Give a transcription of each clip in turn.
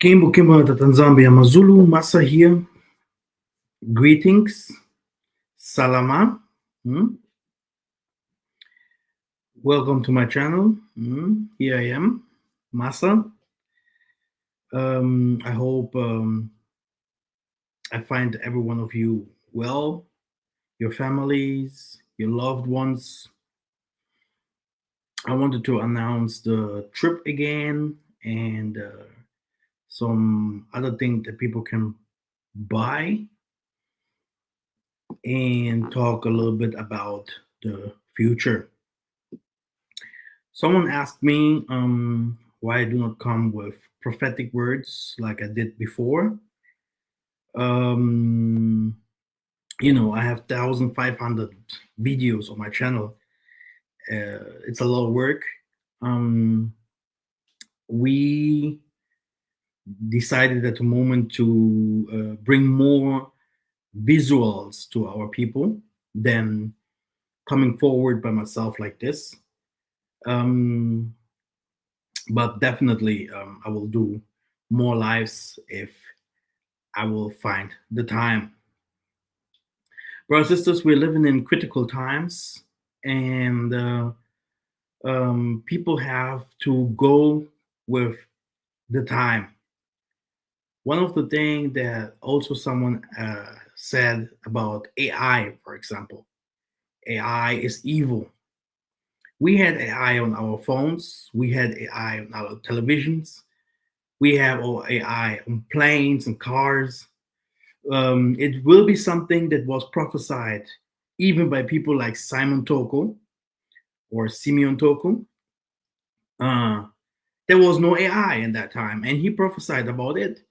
Kimbo Kimbo Tanzambia Mazulu Massa here. Greetings. Salama. Hmm? Welcome to my channel. Here I am, Massa. I hope I find every one of you well, your families, your loved ones. I wanted to announce the trip again and some other things that people can buy and talk a little bit about the future. Someone asked me why I do not come with prophetic words like I did before. Um, I have 1,500 videos on my channel. It's a lot of work. We decided at the moment to bring more visuals to our people than coming forward by myself like this. But definitely, I will do more lives if I will find the time. Brothers and sisters, we're living in critical times, and people have to go with the time. One of the things that also someone said about AI, for example, AI is evil. We had AI on our phones, we had AI on our televisions, we have all AI on planes and cars. It will be something that was prophesied even by people like Simon Toko or Simeon Toko. There was no AI in that time, and he prophesied about it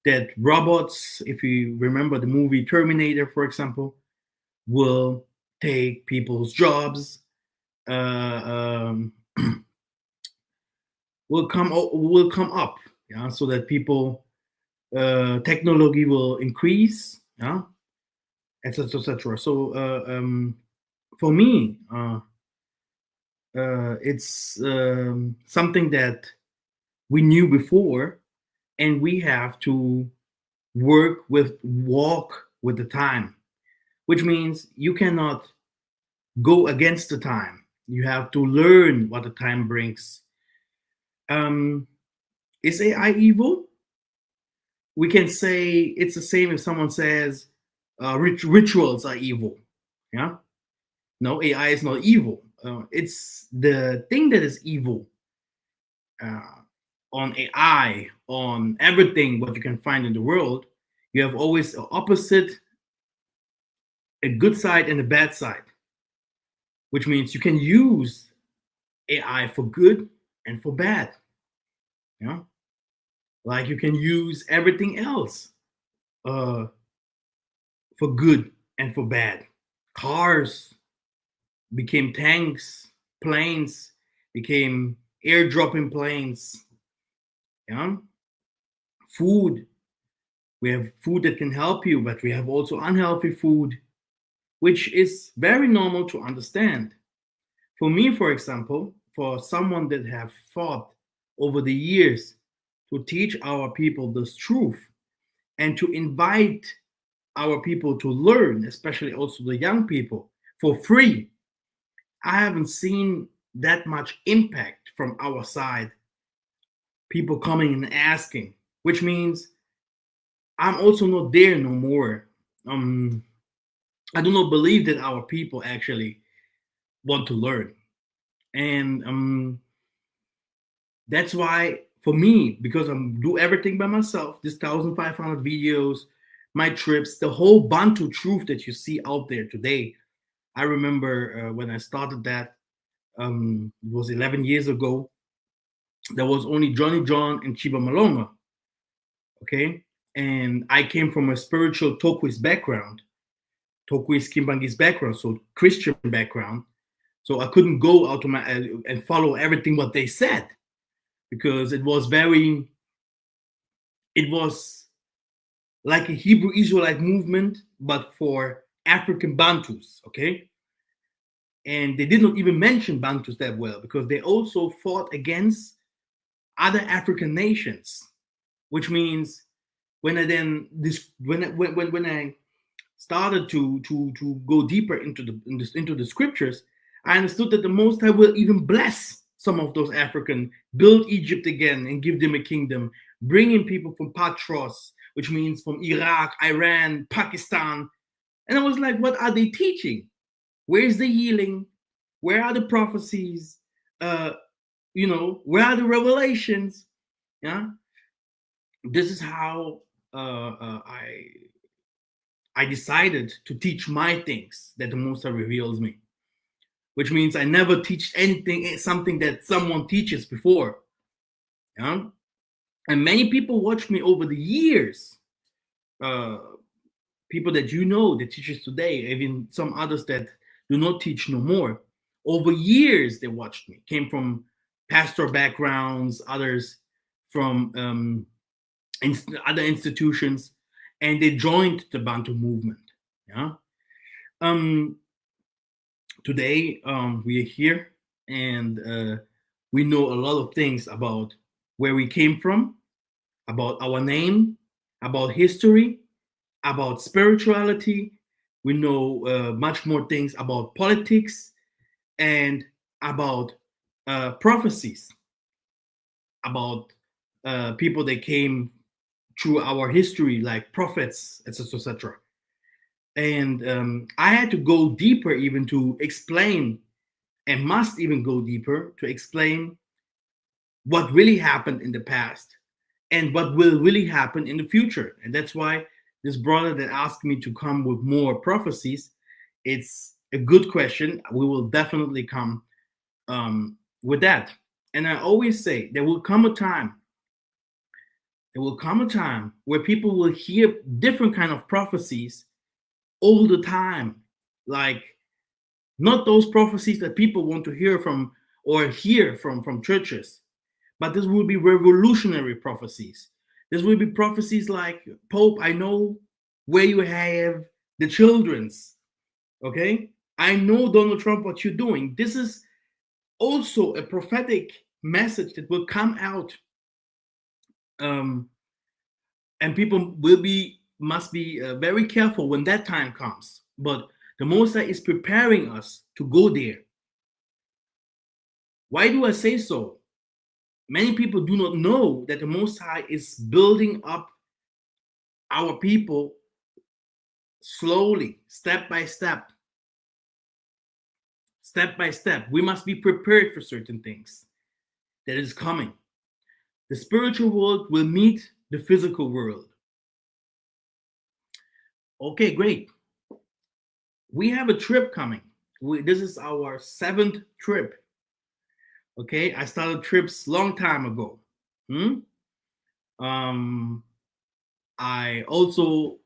that robots, if you remember the movie Terminator, for example, will take people's jobs, will come up, yeah, so that people technology will increase, yeah, etc., etc. So for me, it's something that we knew before, and we have to walk with the time, which means you cannot go against the time. You have to learn what the time brings. Is AI evil? We can say it's the same if someone says rituals are evil. Yeah, no, AI is not evil. It's the thing that is evil uh, on AI, on everything what you can find in the world. You have always an opposite, a good side and a bad side, which means you can use AI for good and for bad. Yeah, like you can use everything else uh, for good and for bad. Cars became tanks, planes became airdropping planes. Yeah, food. We have food that can help you, but we have also unhealthy food, which is very normal to understand. For me, for example, for someone that have fought over the years to teach our people this truth and to invite our people to learn, especially also the young people, for free, I haven't seen that much impact from our side. People coming and asking, which means I'm also not there no more. I do not believe that our people actually want to learn. And that's why for me, because I'm do everything by myself, this 1,500 videos, my trips, the whole Bantu truth that you see out there today. I remember when I started that, it was 11 years ago. There was only Johnny John and Chiba Malonga. Okay. And I came from a spiritual Tokwis background, Tokwis Kimbangis background, so Christian background. So I couldn't go out to my and follow everything what they said because it was like a Hebrew Israelite movement, but for African Bantus, okay? And they did not even mention Bantus that well because they also fought against other African nations. which means when I then this when I started to go deeper into the scriptures, I understood that the Most High will even bless some of those African, build Egypt again and give them a kingdom, bring in people from Patros, which means from Iraq, Iran, Pakistan. And I was like, what are they teaching? Where's the healing? Where are the prophecies? Uh, where are the revelations? Yeah, this is how I decided to teach my things that the Most High reveals me, which means I never teach something that someone teaches before. Yeah? And many people watch me over the years. People that the teachers today, even some others that do not teach no more. Over years, they watched me. Came from pastor backgrounds, others from other institutions, and they joined the Bantu movement. Yeah. Today we are here, and we know a lot of things about where we came from, about our name, about history, about spirituality. We know much more things about politics and about prophecies, about people that came through our history, like prophets, etc., etc. And I had to go deeper even to explain, and must even go deeper to explain what really happened in the past and what will really happen in the future. And that's why this brother that asked me to come with more prophecies, it's a good question. We will definitely come with that. And I always say there will come a time where people will hear different kind of prophecies all the time, like not those prophecies that people want to hear from or hear from churches, but this will be revolutionary prophecies. This will be prophecies like, Pope, I know where you have the children's, okay? I know, Donald Trump, what you're doing. This is also a prophetic message that will come out, and people must be very careful when that time comes. But the Most High is preparing us to go there. Why do I say so? Many people do not know that the Most High is building up our people slowly, step by step. Step by step. We must be prepared for certain things that is coming. The spiritual world will meet the physical world. Okay, great. We have a trip coming. This is our 7th trip. Okay, I started trips long time ago. I also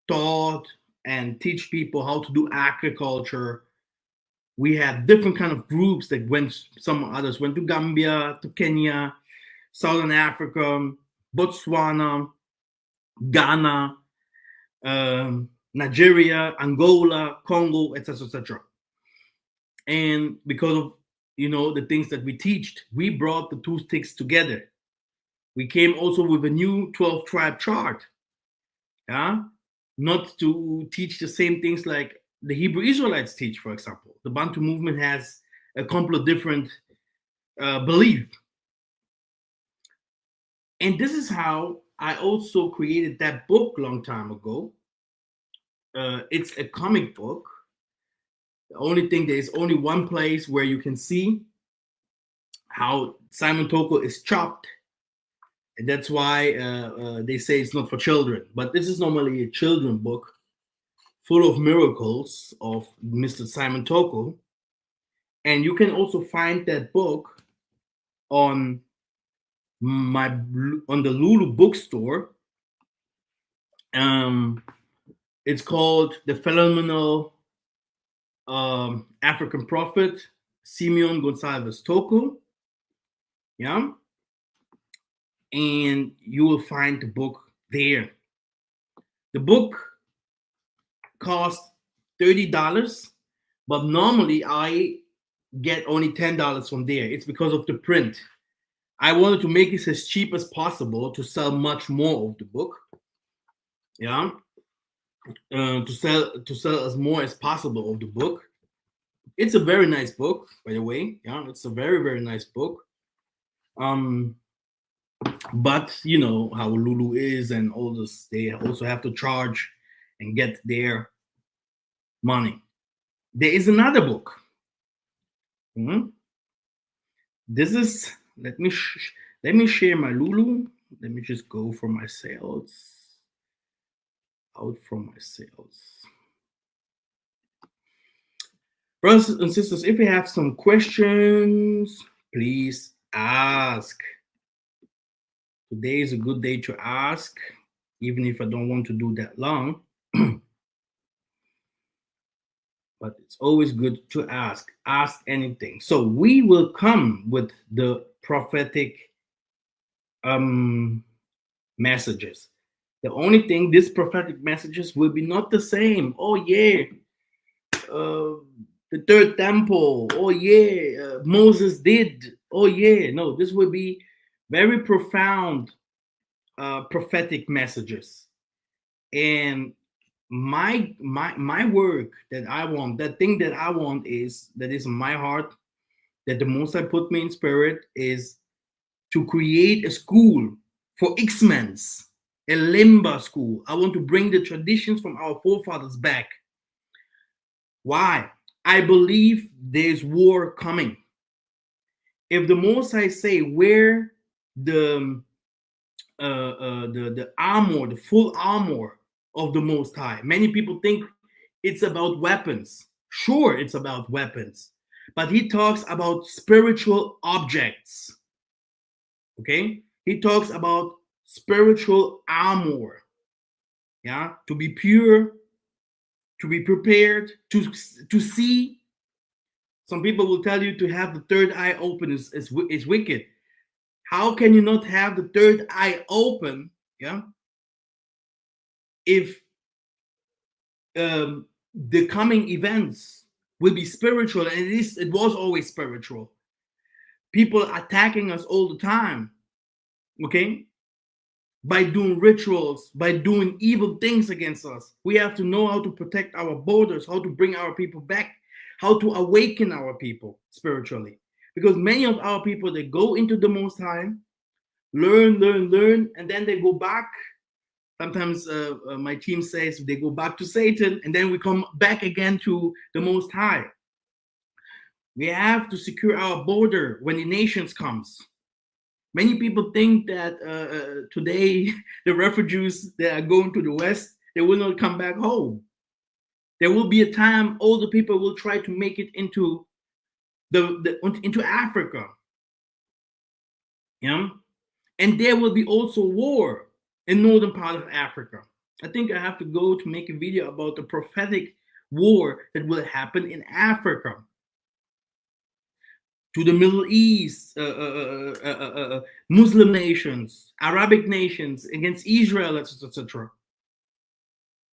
taught and teach people how to do agriculture. We had different kind of groups that some others went to Gambia, to Kenya, Southern Africa, Botswana, Ghana, Nigeria, Angola, Congo, etc., etc. And because of the things that we teached, we brought the 2 sticks together. We came also with a new 12 tribe chart. Yeah, not to teach the same things like the Hebrew Israelites teach, for example. The Bantu movement has a complete different belief. And this is how I also created that book long time ago. It's a comic book. The only thing, there is only one place where you can see how Simon Toko is chopped. And that's why they say it's not for children. But this is normally a children book full of miracles of Mr. Simon Toko. And you can also find that book on the Lulu bookstore. It's called The Phenomenal African Prophet, Simeon Gonsalves Toko. Yeah. And you will find the book there. The book costs $30, but normally I get only $10 from there. It's because of the print. I wanted to make it as cheap as possible to sell much more of the book. Yeah, to sell as more as possible of the book. It's a very nice book, by the way. Yeah, it's a very very nice book. Um, but you know how Lulu is and all this. They also have to charge and get their money. There is another book. Mhm. This is let me share my Lulu. Let me just go for my sales. Out from my sales. Brothers and sisters, if you have some questions, please ask. Today is a good day to ask, even if I don't want to do that long. But it's always good to ask. Ask anything. So we will come with the prophetic messages. The only thing, these prophetic messages will be not the same. Oh yeah, the third temple. Oh yeah, Moses did. Oh yeah. No, this will be very profound prophetic messages. And my work that I want, that thing that I want is that is in my heart, that the Most High put me in spirit, is to create a school for X-Men's, a Limba school. I want to bring the traditions from our forefathers back. Why? I believe there's war coming. If the Most High say wear the armor, the full armor of the Most High, many people think it's about weapons. Sure, it's about weapons, but he talks about spiritual objects. Okay, he talks about spiritual armor. Yeah, to be pure, to be prepared, to see. Some people will tell you to have the third eye open is wicked. How can you not have the third eye open? Yeah, if the coming events will be spiritual, and it was always spiritual. People attacking us all the time, okay, by doing rituals, by doing evil things against us. We have to know how to protect our borders, how to bring our people back, how to awaken our people spiritually. Because many of our people, they go into the Most High, learn, and then they go back. Sometimes my team says they go back to Satan, and then we come back again to the Most High. We have to secure our border when the nations comes. Many people think that today the refugees that are going to the West, they will not come back home. There will be a time all the people will try to make it into into Africa. Yeah, and there will be also war in northern part of Africa. I think I have to go to make a video about the prophetic war that will happen in Africa, to the Middle East, Muslim nations, Arabic nations against Israel, etc.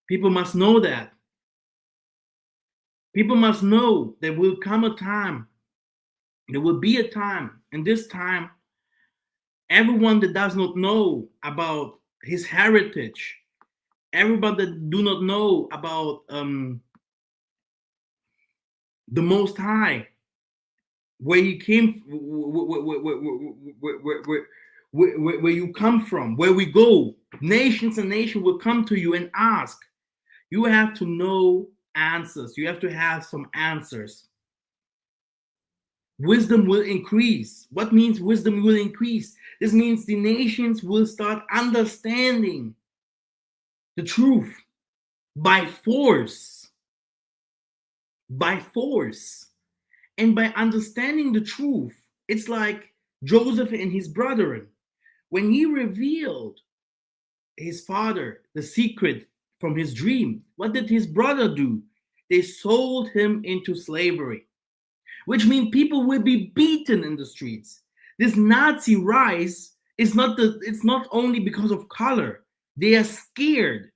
People must know that. People must know there will come a time, there will be a time, and this time, everyone that does not know about his heritage, everybody that do not know about the Most High, where he came, where you come from, where we go, nations and nations will come to you and ask. You have to know answers. You have to have some answers. Wisdom will increase. What means wisdom will increase? This means the nations will start understanding the truth by force. By force. And by understanding the truth, it's like Joseph and his brethren. When he revealed his father the secret from his dream, what did his brother do? They sold him into slavery, which means people will be beaten in the streets. This Nazi rise is it's not only because of color. They are scared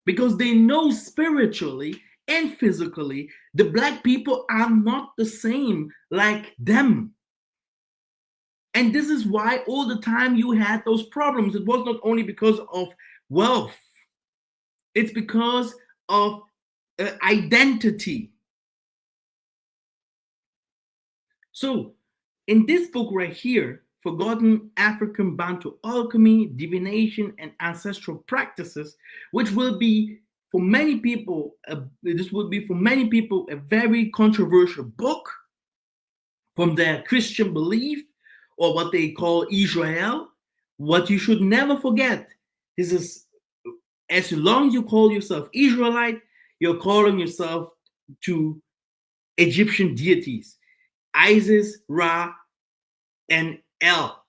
because they know spiritually and physically the black people are not the same like them. And this is why all the time you had those problems. It was not only because of wealth, it's because of identity. So, in this book right here, Forgotten African Bantu Alchemy, Divination, and Ancestral Practices, which will be for many people, this will be for many people a very controversial book from their Christian belief or what they call Israel. What you should never forget is as long as you call yourself Israelite, you're calling yourself to Egyptian deities, Isis, Ra, and El,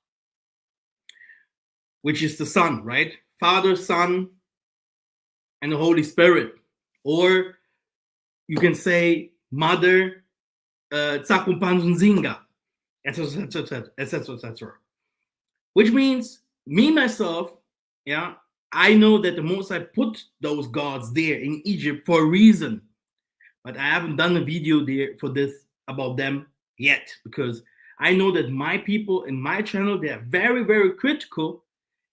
which is the Son, right? Father, Son, and the Holy Spirit. Or you can say Mother, Tsakumpanzunzinga, etc., etc., etc. Which means me, myself, yeah, I know that the Most High put those gods there in Egypt for a reason. But I haven't done a video there for this about them yet, because I know that my people in my channel, they are very, very critical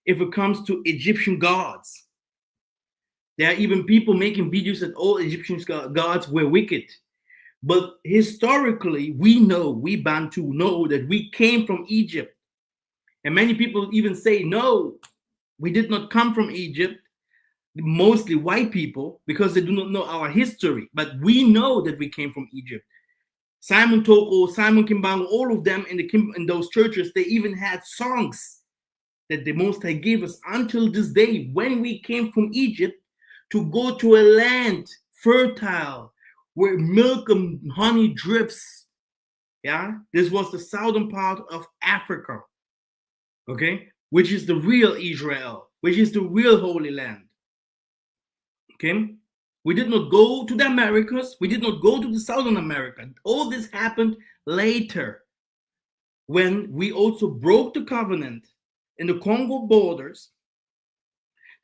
if it comes to Egyptian gods. There are even people making videos that all Egyptian gods were wicked. But historically, we know, we Bantu know that we came from Egypt. And many people even say, no, we did not come from Egypt. Mostly white people, because they do not know our history. But we know that we came from Egypt. Simon Toko, Simon Kimbangu, all of them in those churches, they even had songs that the Most High gave us until this day when we came from Egypt to go to a land fertile where milk and honey drips. Yeah, this was the southern part of Africa, okay, which is the real Israel, which is the real Holy Land. Okay, we did not go to the Americas, we did not go to the Southern America. All this happened later when we also broke the covenant in the Congo borders.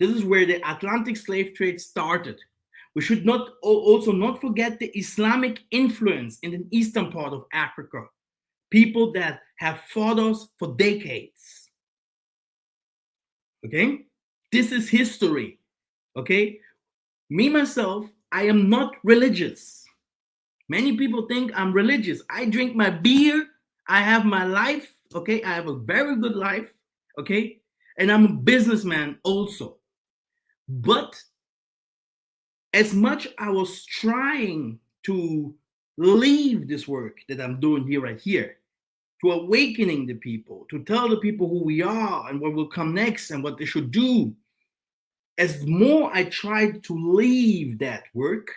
This is where the Atlantic slave trade started. We should not also not forget the Islamic influence in the eastern part of Africa. People that have fought us for decades. Okay? This is history. Okay? Me, myself, I am not religious. Many people think I'm religious. I drink my beer. I have my life. Okay? I have a very good life. Okay? And I'm a businessman also. But as much I was trying to leave this work that I'm doing here right here, to awakening the people, to tell the people who we are and what will come next and what they should do, as more I tried to leave that work,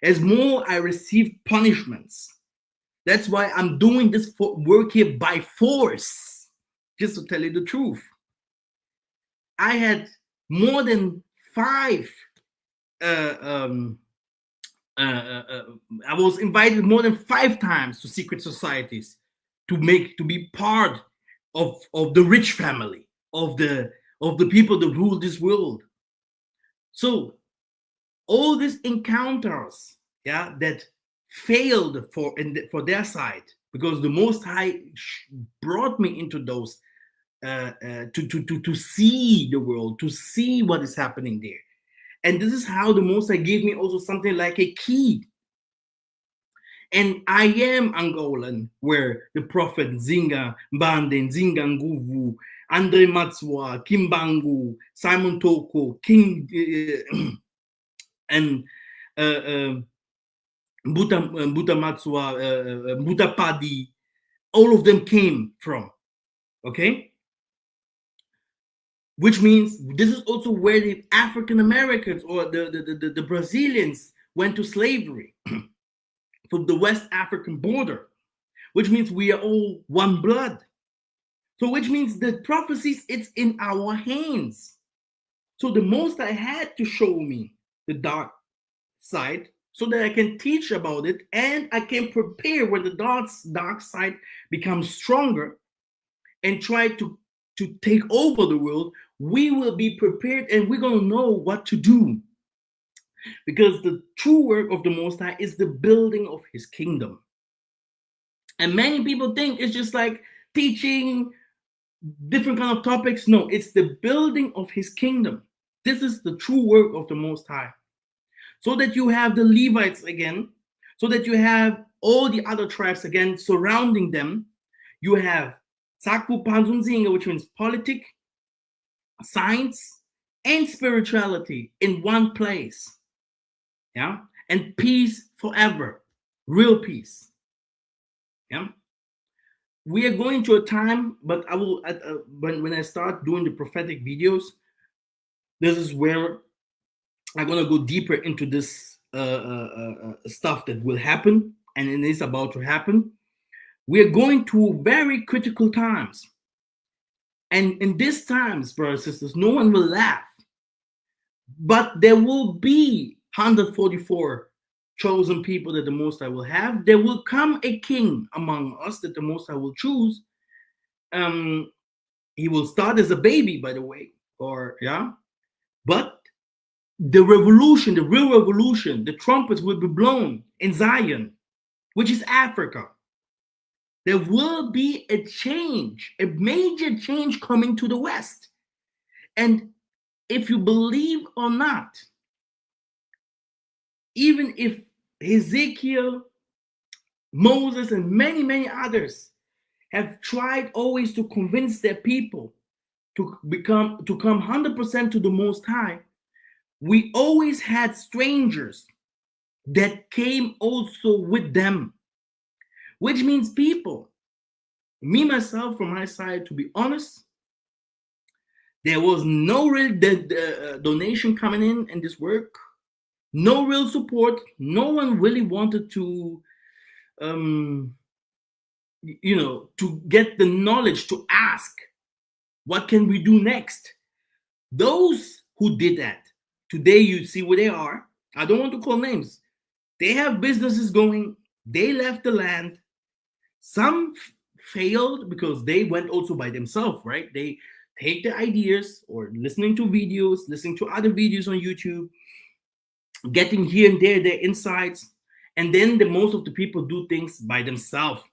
as more I received punishments. That's why I'm doing this work here by force, just to tell you the truth. I had more than 5 I was invited more than 5 times to secret societies to be part of the rich family, of the people that rule this world. So all these encounters, yeah, that failed for their side, because the Most High brought me into those to see the world, to see what is happening there. And this is how the Most High gave me also something like a key. And I am Angolan, where the prophet Zinga Mbande, Zinga Nguvu, Andre Matswa, Kimbangu, Simon Toko, King, and Mbuta Matswa, Mbuta Padi, all of them came from. Okay? Which means this is also where the African Americans or the Brazilians went to slavery from the West African border, which means we are all one blood. So which means the prophecies, it's in our hands. So the Most I had to show me the dark side so that I can teach about it and I can prepare when the dark side becomes stronger and try to take over the world. We will be prepared and we're going to know what to do. Because the true work of the Most High is the building of his kingdom. And many people think it's just like teaching different kind of topics. No, it's the building of his kingdom. This is the true work of the Most High. So that you have the Levites again, so that you have all the other tribes again surrounding them. You have Saku Panzunzinga, which means politic, science, and spirituality in one place. Yeah, and peace forever, real peace. Yeah, we are going to a time, but I will when I start doing the prophetic videos, this is where I'm gonna go deeper into this stuff that will happen, and it is about to happen. We are going to very critical times, and in these times, brothers and sisters, no one will laugh, but there will be 144 chosen people that the Most High will have. There will come a king among us that the Most High will choose. He will start as a baby, by the way, or yeah, but the revolution, the real revolution, the trumpets will be blown in Zion, which is Africa. There will be a change, a major change coming to the West. And if you believe or not, even if Ezekiel, Moses, and many, many others have tried always to convince their people to come 100% to the Most High, we always had strangers that came also with them, which means people, me myself from my side, to be honest, there was no real donation coming in this work, no real support. No one really wanted to to get the knowledge to ask what can we do next. Those who did that today, you see where they are. I don't want to call names. They have businesses going, they left the land. Some failed because they went also by themselves, right? They take the ideas or listening to videos, listening to other videos on YouTube, getting here and there their insights, and then the most of the people do things by themselves,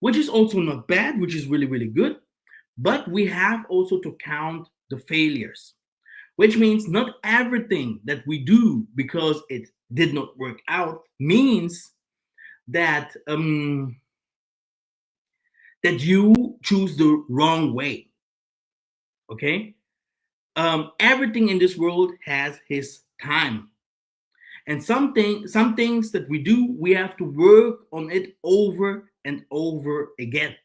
which is also not bad, which is really, really good. But we have also to count the failures, which means not everything that we do because it did not work out means that that you choose the wrong way. Okay, everything in this world has his time, and some things that we do, we have to work on it over and over again.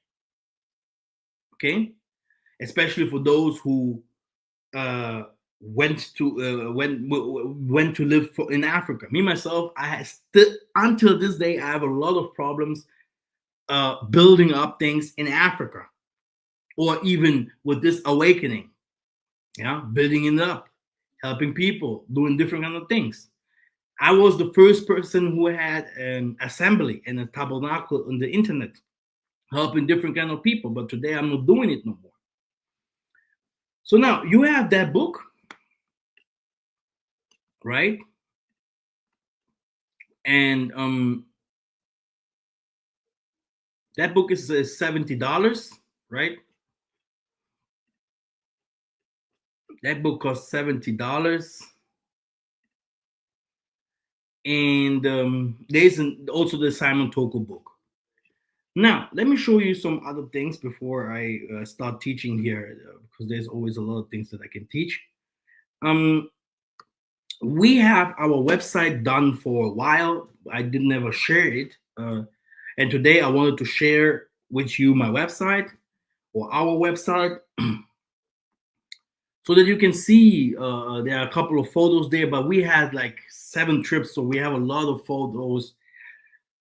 Okay, especially for those who uh, went to live in Africa. Me myself, I still until this day I have a lot of problems building up things in Africa, or even with this awakening. Yeah, building it up, helping people, doing different kind of things. I was the first person who had an assembly and a tabernacle on the internet, helping different kind of people. But today I'm not doing it no more. So now you have that book, right? And that book is $70, right? That book costs $70. And there's also the Simon Toko book. Now, let me show you some other things before I start teaching here, because there's always a lot of things that I can teach. We have our website done for a while. I did never share it. And today I wanted to share with you my website, or our website, so that you can see there are a couple of photos there, but we had like 7 trips, so we have a lot of photos,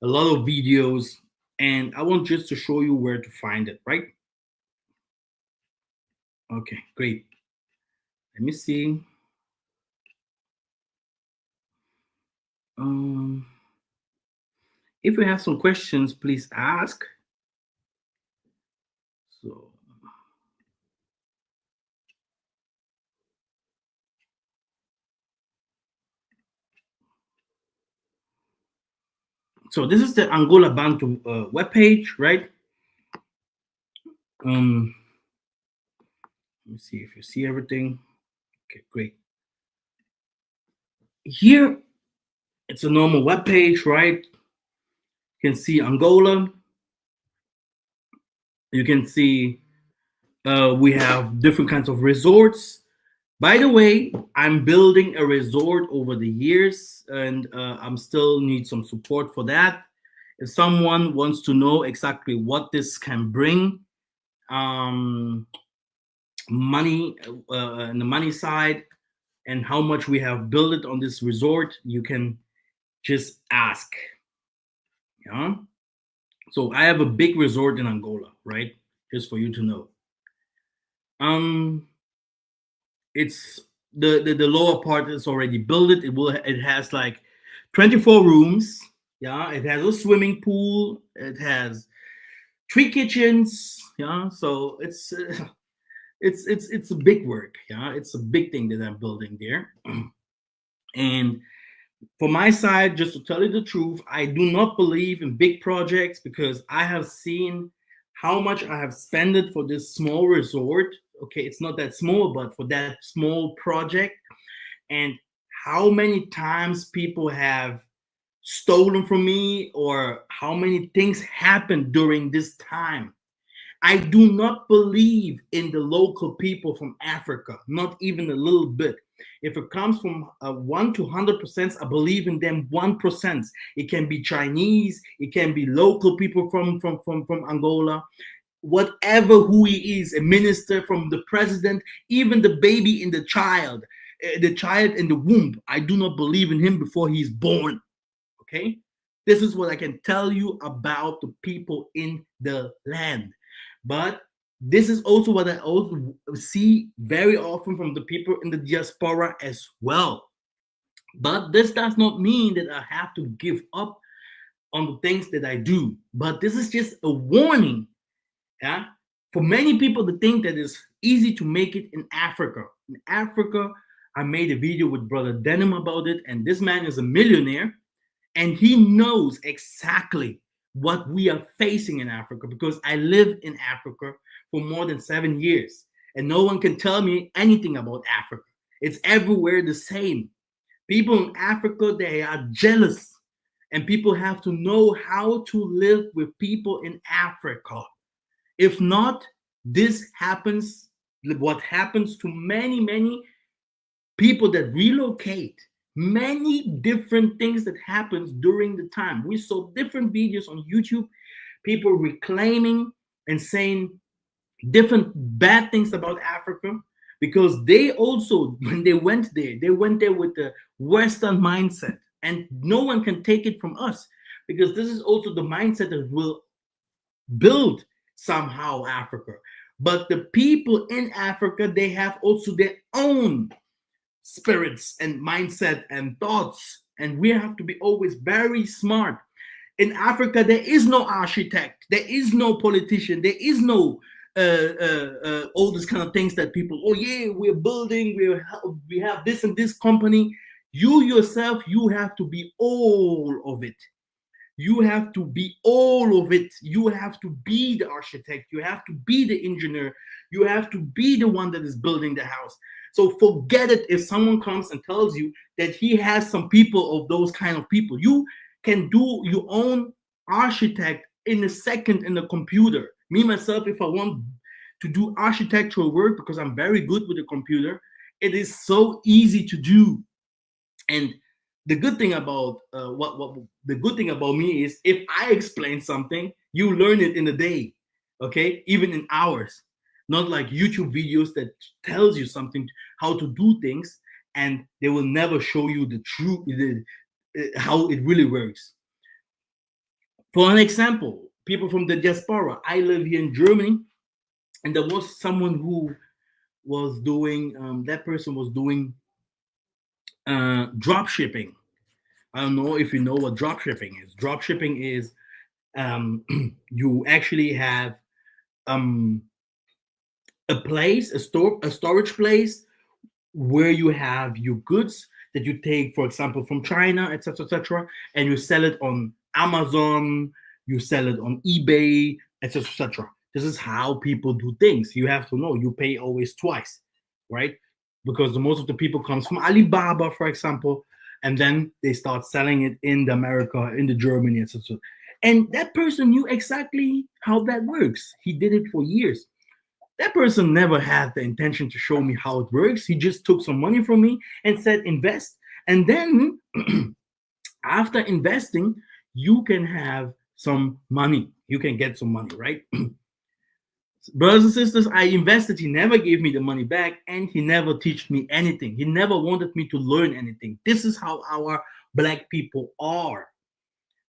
a lot of videos, and I want just to show you where to find it, right? Okay, great. Let me see. If you have some questions, please ask. So this is the AngolaBantu webpage, right? Let me see if you see everything. Okay, great. Here, it's a normal web page, right? You can see Angola. You can see we have different kinds of resorts. By the way, I'm building a resort over the years, and I'm still need some support for that. If someone wants to know exactly what this can bring, um, money and the money side, and how much we have built it on this resort, you can just ask. Yeah. So I have a big resort in Angola, right? Just for you to know. Um, it's the lower part is already built. It has like 24 rooms. Yeah, it has a swimming pool. It has three kitchens. Yeah, so it's a big work. Yeah, it's a big thing that I'm building there. And for my side, just to tell you the truth, I do not believe in big projects because I have seen how much I have spent it for this small resort. Okay, it's not that small, but for that small project, and how many times people have stolen from me, or how many things happened during this time. I do not believe in the local people from Africa, not even a little bit. If it comes from 1 to 100%, I believe in them 1%. It can be Chinese, it can be local people from Angola, whatever who he is, a minister, from the president, even the baby in the child in the womb. I do not believe in him before he's born. Okay? This is what I can tell you about the people in the land. But this is also what I also see very often from the people in the diaspora as well. But this does not mean that I have to give up on the things that I do. But this is just a warning. Yeah. For many people to think that it's easy to make it in Africa. In Africa, I made a video with Brother Denim about it, and this man is a millionaire, and he knows exactly what we are facing in Africa because I lived in Africa for more than 7 years, and no one can tell me anything about Africa. It's everywhere the same. People in Africa, they are jealous, and people have to know how to live with people in Africa. If not, this happens, what happens to many people that relocate, many different things that happens during the time. We saw different videos on YouTube, people reclaiming and saying different bad things about Africa, because they also, when they went there with the Western mindset, and no one can take it from us, because this is also the mindset that will build somehow Africa. But the people in Africa, they have also their own spirits and mindset and thoughts, and we have to be always very smart. In Africa, there is no architect, there is no politician, there is no all these kind of things that people, oh yeah, we're building, we have this and this company. You yourself, you have to be all of it. You have to be all of it. You have to be the architect, you have to be the engineer, you have to be the one that is building the house. So forget it if someone comes and tells you that he has some people of those kind of people. You can do your own architect in a second in the computer. Me myself, if I want to do architectural work, because I'm very good with the computer, it is so easy to do. And the good thing about what the good thing about me is, if I explain something, you learn it in a day, okay, even in hours. Not like YouTube videos that tells you something, how to do things, and they will never show you the true how it really works. For an example, people from the diaspora, I live here in Germany, and there was someone who was doing that person was doing drop shipping. I don't know if you know what drop shipping is. Drop shipping is um, you actually have um, a place, a storage place where you have your goods that you take, for example, from China, etc., and you sell it on Amazon, you sell it on eBay, etc., etc. This is how people do things. You have to know you pay always twice, right? Because the most of the people comes from Alibaba, for example, and then they start selling it in the America, in the Germany, etc. And that person knew exactly how that works. He did it for years. That person never had the intention to show me how it works. He just took some money from me and said invest. And then after investing, you can have some money. You can get some money, right? Brothers and sisters, I invested. He never gave me the money back, and he never taught me anything. He never wanted me to learn anything. This is how our black people are.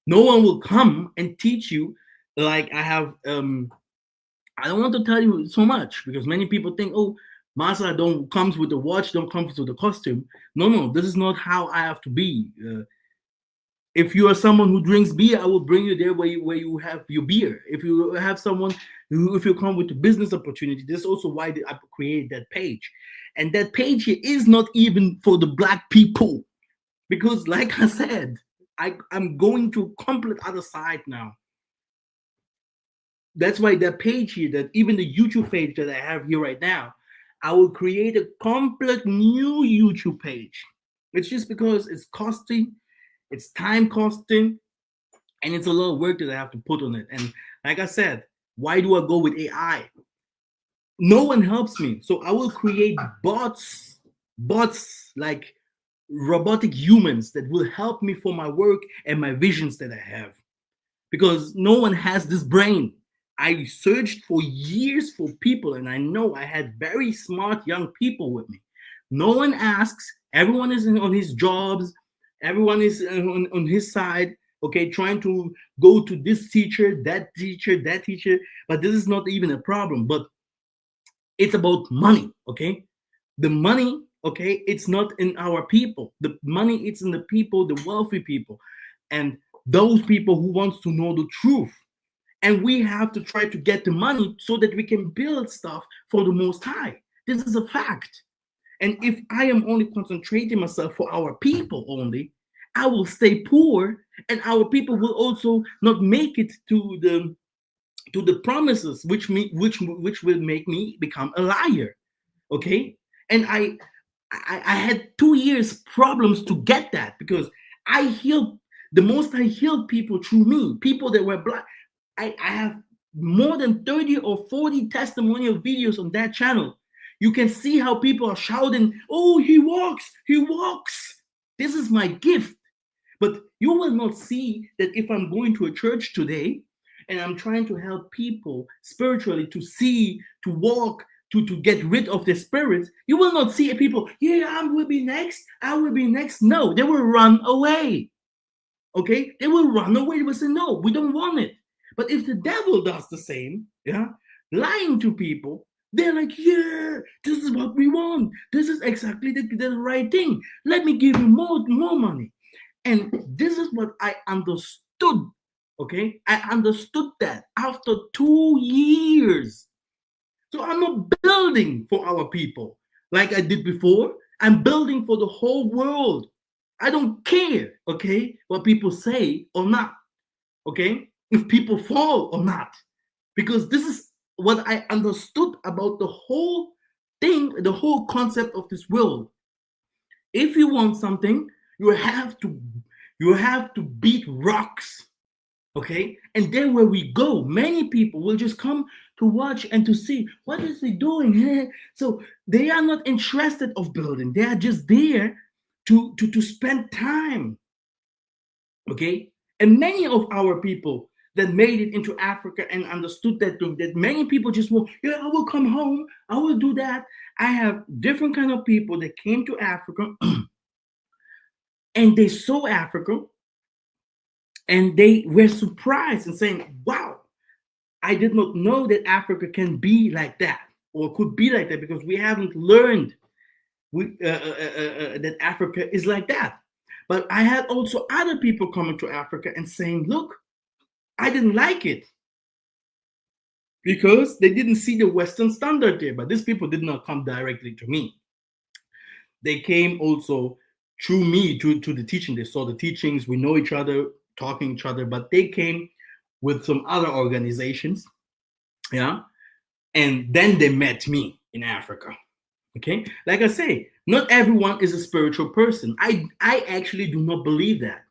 No one will come and teach you. Like I have, I don't want to tell you so much because many people think, oh, Massa don't comes with the watch, don't comes with the costume. No, no, this is not how I have to be. If you are someone who drinks beer, I will bring you there where you have your beer. If you have someone who, if you come with a business opportunity, this is also why I created that page. And that page here is not even for the black people. Because like I said, I'm going to a complete other side now. That's why that page here, that even the YouTube page that I have here right now, I will create a complete new YouTube page. It's just because it's costing, it's time costing, and it's a lot of work that I have to put on it. And like I said, why do I go with AI? No one helps me. So I will create bots like robotic humans that will help me for my work and my visions that I have. Because no one has this brain. I searched for years for people, and I know I had very smart young people with me. No one asks. Everyone is on his jobs. Everyone is on his side, okay, trying to go to this teacher, that teacher, that teacher. But this is not even a problem. But it's about money, okay? The money, okay, it's not in our people. The money, it's in the people, the wealthy people, and those people who wants to know the truth. And we have to try to get the money so that we can build stuff for the Most High. This is a fact. And if I am only concentrating myself for our people only, I will stay poor, and our people will also not make it to the promises, which will make me become a liar. Okay, and I had 2 years problems to get that because I healed the most. I healed people through me, people that were black. I have more than 30 or 40 testimonial videos on that channel. You can see how people are shouting, oh, he walks, he walks. This is my gift. But you will not see that if I'm going to a church today and I'm trying to help people spiritually to see, to walk, to get rid of their spirits, you will not see people, yeah, I will be next, I will be next. No, they will run away. Okay? They will run away. They will say, no, we don't want it. But if the devil does the same, yeah, lying to people, they're like, yeah, this is what we want. This is exactly the right thing. Let me give you more money. And this is what I understood. Okay, I understood that after 2 years. So I'm not building for our people like I did before. I'm building for the whole world. I don't care, okay, what people say or not, okay, if people fall or not, because this is what I understood about the whole thing, the whole concept of this world. If you want something, you have to beat rocks, okay, and then where we go, many people will just come to watch and to see what is he doing. So they are not interested of building, they are just there to spend time, okay. And many of our people that made it into Africa and understood that many people just will, yeah, I will come home, I will do that. I have different kind of people that came to Africa and they saw Africa and they were surprised and saying, wow, I did not know that Africa can be like that or could be like that, because we haven't learned that Africa is like that. But I had also other people coming to Africa and saying, look, I didn't like it because they didn't see the Western standard there. But these people did not come directly to me. They came also through me to the teaching. They saw the teachings. We know each other, talking each other, but they came with some other organizations. Yeah. And then they met me in Africa. Okay. Like I say, not everyone is a spiritual person. I actually do not believe that.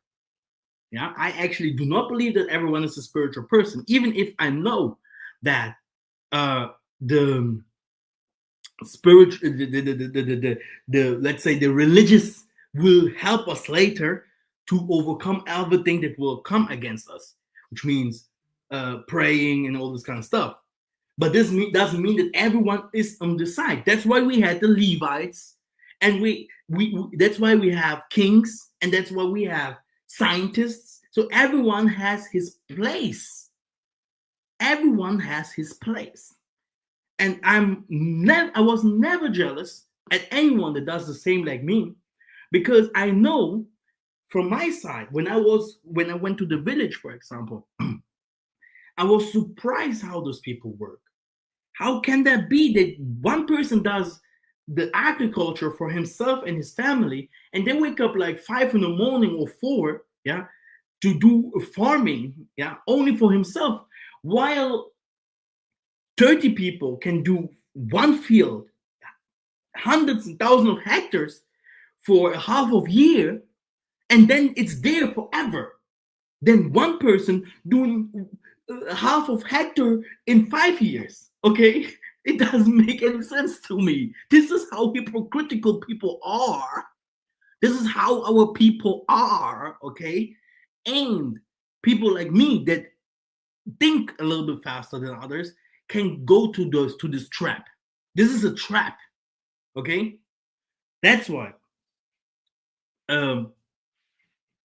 Yeah. I actually do not believe that everyone is a spiritual person, even if I know that uh the spiritual the let's say the religious will help us later to overcome everything that will come against us, which means praying and all this kind of stuff. But this doesn't mean that everyone is on the side. That's why we had the Levites, and that's why we have kings, and that's why we have scientists. So everyone has his place. Everyone has his place. And I was never jealous at anyone that does the same like me, because I know from my side, when I went to the village, for example, I was surprised how those people work. How can that be that one person does the agriculture for himself and his family, and they wake up like 5 in the morning or 4, yeah, to do farming, yeah, only for himself, while 30 people can do one field, hundreds and thousands of hectares for a half of year, and then it's there forever. Then one person doing half of hectare in 5 years. Okay, it doesn't make any sense to me. This is how hypocritical people are. This is how our people are. Okay, and people like me that think a little bit faster than others can go to this trap. This is a trap. Okay, that's why um,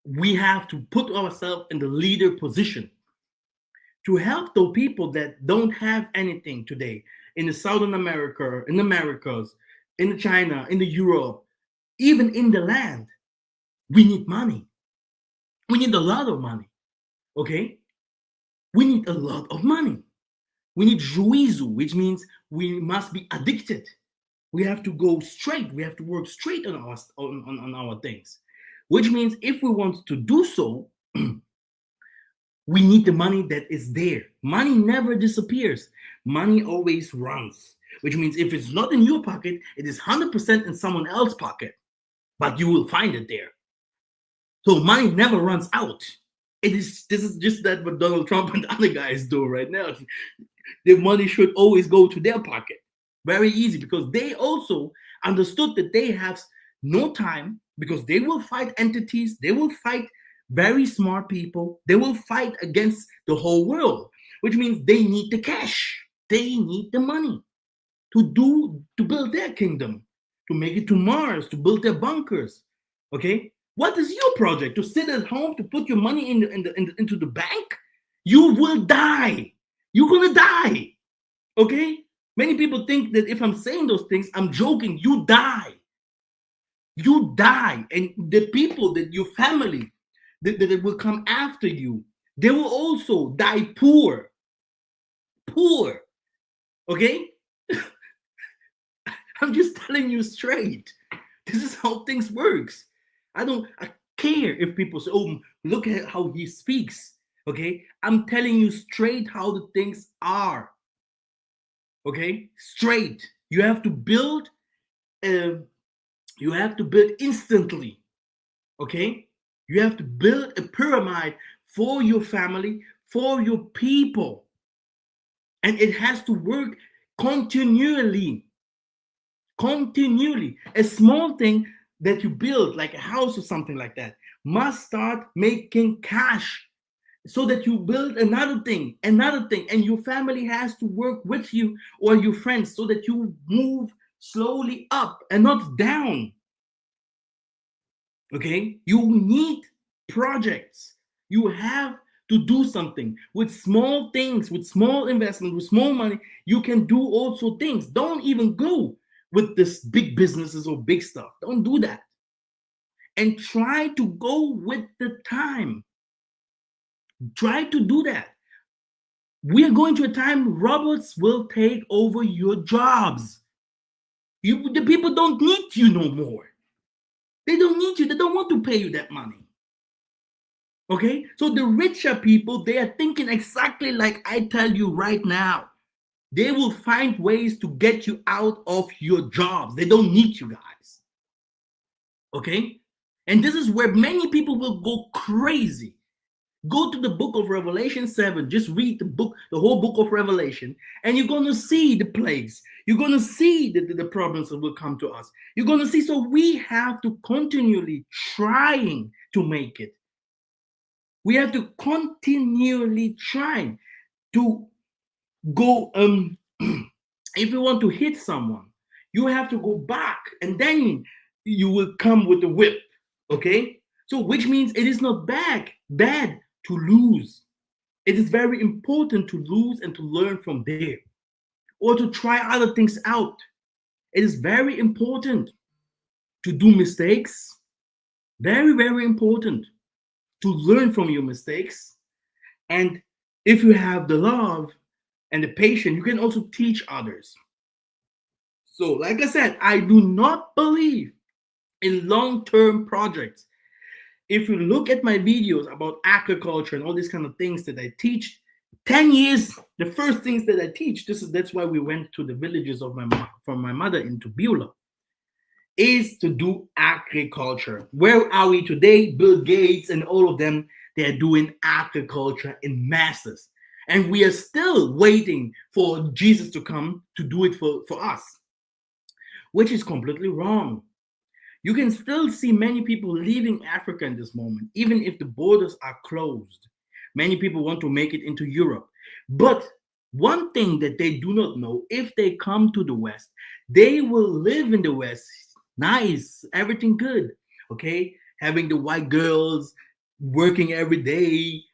we have to put ourselves in the leader position to help those people that don't have anything today in the Southern America, in the Americas, in the China, in the Europe, even in the land. We need money. We need a lot of money. Okay? We need a lot of money. We need juizu, which means we must be addicted. We have to go straight. We have to work straight on our things. Which means if we want to do so, we need the money that is there. Money never disappears. Money always runs, which means if it's not in your pocket, it is 100% in someone else's pocket, but you will find it there. So money never runs out. This is just that what Donald Trump and other guys do right now. The money should always go to their pocket. Very easy, because they also understood that they have no time, because they will fight entities, they will fight very smart people, they will fight against the whole world, which means they need the cash, they need the money to build their kingdom, to make it to Mars, to build their bunkers. Okay, what is your project? To sit at home, to put your money into the bank? You will die. You're gonna die. Okay, many people think that if I'm saying those things, I'm joking. You die. You die, and the people that your family that will come after you, they will also die poor. Poor. Okay, I'm just telling you straight. This is how things works. I care if people say, "Oh, look at how he speaks." Okay, I'm telling you straight how the things are. Okay, straight. You have to build. You have to build instantly. Okay, you have to build a pyramid for your family, for your people, and it has to work continually. Continually, a small thing that you build, like a house or something like that, must start making cash, so that you build another thing, and your family has to work with you or your friends, so that you move slowly up and not down. Okay, you need projects. You have to do something with small things, with small investment, with small money. You can do also things. Don't even go with this big businesses or big stuff. Don't do that. And try to go with the time. Try to do that. We are going to a time robots will take over your jobs. The people don't need you no more. They don't need you. They don't want to pay you that money. Okay? So the richer people, they are thinking exactly like I tell you right now. They will find ways to get you out of your jobs. They don't need you guys. Okay? And this is where many people will go crazy. Go to the book of Revelation 7. Just read the book, the whole book of Revelation, and you're going to see the plagues. You're going to see the problems that will come to us. You're going to see. So we have to continually trying to make it. We have to continually trying to go. If you want to hit someone, you have to go back, and then you will come with the whip. Okay? So which means it is not bad to lose. It is very important to lose and to learn from there, or to try other things out. It is very important to do mistakes. Very, very important to learn from your mistakes. And if you have the love and the patience, you can also teach others. So, like I said, I do not believe in long-term projects. If you look at my videos about agriculture and all these kind of things that I teach, 10 years, the first things that I teach, that's why we went to the villages of from my mother into Beulah, is to do agriculture. Where are we today? Bill Gates and all of them, they're doing agriculture in masses. And we are still waiting for Jesus to come to do it for us, which is completely wrong. You can still see many people leaving Africa in this moment, even if the borders are closed. Many people want to make it into Europe. But one thing that they do not know, if they come to the West, they will live in the West. Nice, everything good, okay? Having the white girls working every day,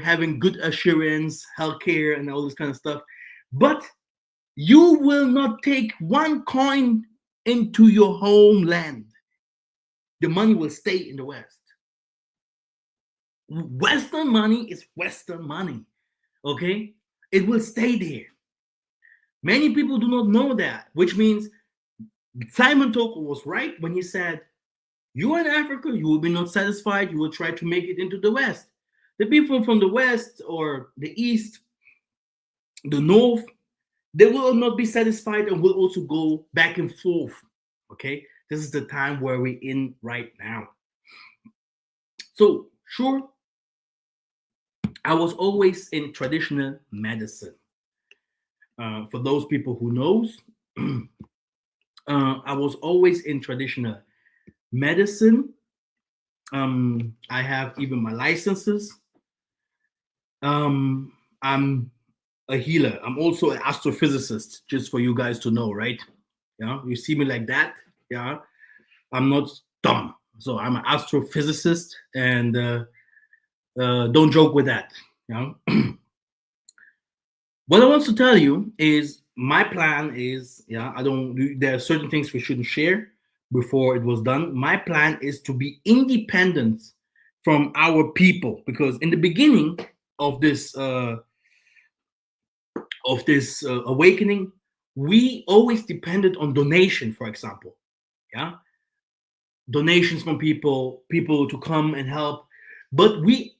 having good assurance, healthcare, and all this kind of stuff. But you will not take one coin into your homeland. The money will stay in the West. Western money is Western money, okay? It will stay there. Many people do not know that, which means Simon Toko was right when he said, you are in Africa, you will be not satisfied, you will try to make it into the West. The people from the West or the East, the North, they will not be satisfied and will also go back and forth, okay? This is the time where we're in right now. So, sure, I was always in traditional medicine. For those people who knows, I was always in traditional medicine. I have even my licenses. I'm a healer. I'm also an astrophysicist, just for you guys to know, right? Yeah, you see me like that. Yeah, I'm not dumb. So I'm an astrophysicist, and don't joke with that. Yeah. What I want to tell you is my plan is, there are certain things we shouldn't share before it was done. My plan is to be independent from our people, because in the beginning of this awakening, we always depended on donation, for example. Yeah, donations from people to come and help. But we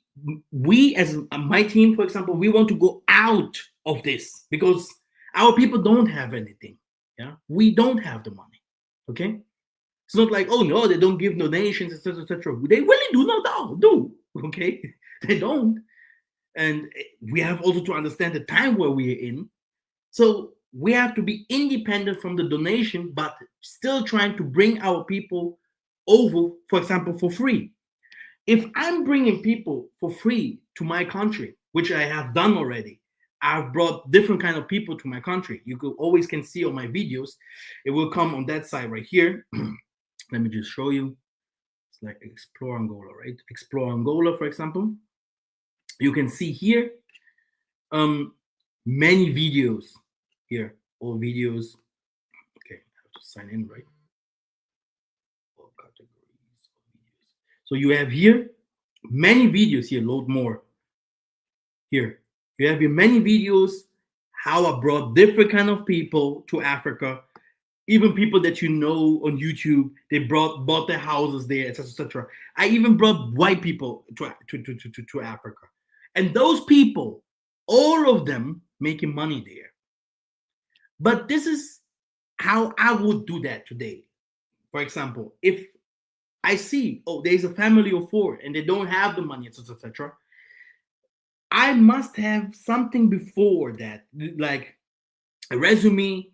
as my team, for example, we want to go out of this because our people don't have anything. Yeah, we don't have the money. Okay, it's not like, oh no, they don't give donations, etc., etc. They really do not do. Okay, they don't. And we have also to understand the time where we are in. So we have to be independent from the donation, but still trying to bring our people over, for example, for free. If I'm bringing people for free to my country, which I have done already, I've brought different kind of people to my country. You could always can see on my videos. It will come on that side right here. Let me just show you. It's like Explore Angola, right? Explore Angola, for example. You can see here many videos here. All videos. Okay, I have to sign in, right? All categories of videos. So you have here many videos here. Load more. Here you have your many videos. How I brought different kind of people to Africa. Even people that you know on YouTube, they bought their houses there, etc., etc. I even brought white people to Africa, and those people, all of them making money there. But this is how I would do that today. For example, if I see, oh, there's a family of four and they don't have the money, etc., etc., I must have something before that, like a resume.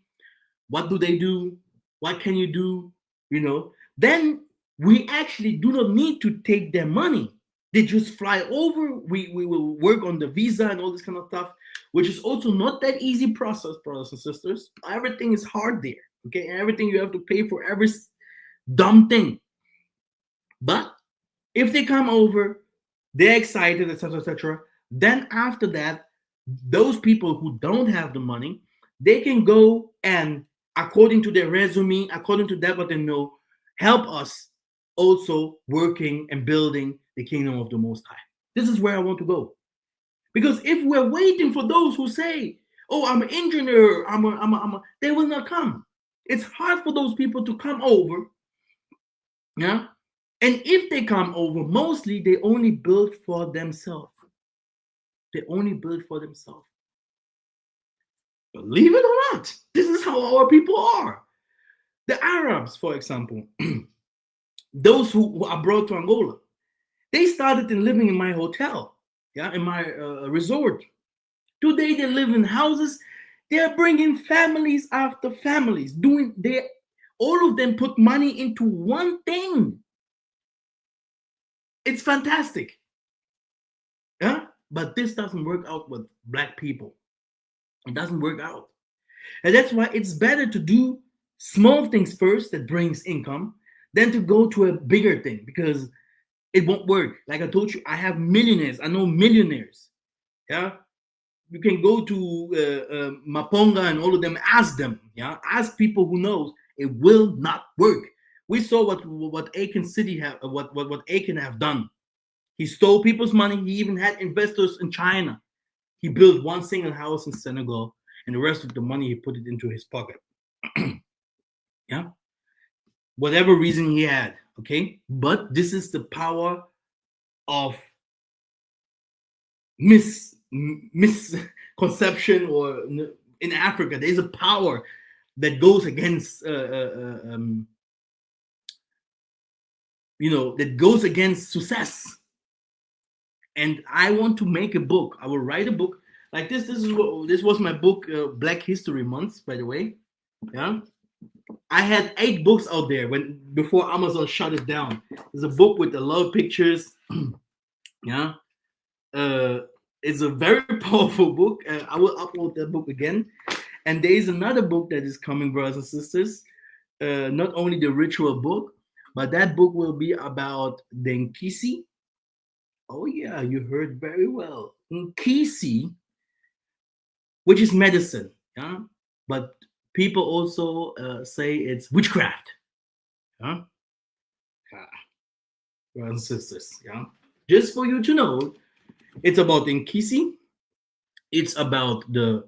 What do they do? What can you do? Then we actually do not need to take their money. They just fly over. We will work on the visa and all this kind of stuff, which is also not that easy process, brothers and sisters. Everything is hard there. Okay, everything you have to pay for every dumb thing. But if they come over, they're excited, etc., etc. Then after that, those people who don't have the money, they can go and, according to their resume, according to that what they know, help us also working and building the kingdom of the Most High. This is where I want to go. Because if we're waiting for those who say, "Oh, I'm an engineer," they will not come. It's hard for those people to come over. Yeah. And if they come over, mostly they only build for themselves. They only build for themselves. Believe it or not, this is how our people are. The Arabs, for example, those who are brought to Angola, they started in living in my hotel, yeah, in my resort. Today they live in houses. They are bringing families after families. All of them put money into one thing. It's fantastic. Yeah? But this doesn't work out with black people. It doesn't work out. And that's why it's better to do small things first that brings income than to go to a bigger thing, because it won't work. Like I told you, I have millionaires. I know millionaires. Yeah? You can go to Maponga and all of them, ask them. Yeah? Ask people who knows. It will not work. We saw what Aiken City have, what Aiken have done. He stole people's money. He even had investors in China. He built one single house in Senegal, and the rest of the money he put it into his pocket. Yeah, whatever reason he had. Okay, but this is the power of misconception, or in Africa, there's a power that goes against that goes against success. And I want to make a book. I will write a book like this. This was my book, Black History Month, by the way. Yeah, I had 8 books out there before Amazon shut it down. There's a book with a lot of pictures. Yeah, it's a very powerful book. I will upload that book again. And there is another book that is coming, brothers and sisters. Not only the ritual book, but that book will be about the Nkisi. Oh yeah, you heard very well. Nkisi, which is medicine. Yeah, but people also say it's witchcraft. Yeah, brothers and sisters. Yeah, just for you to know, it's about Nkisi. It's about the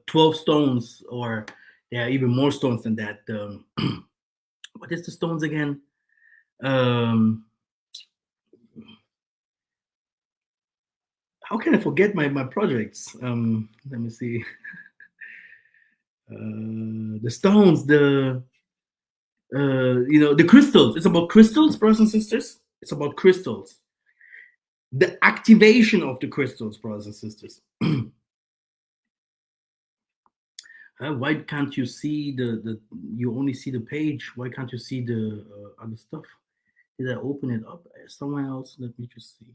12 stones, or there are even more stones than that. What is the stones again? How can I forget my projects? Let me see. The stones, the crystals. It's about crystals, brothers and sisters. It's about crystals. The activation of the crystals, brothers and sisters. Why can't you see you only see the page? Why can't you see the other stuff? Did I open it up somewhere else? Let me just see.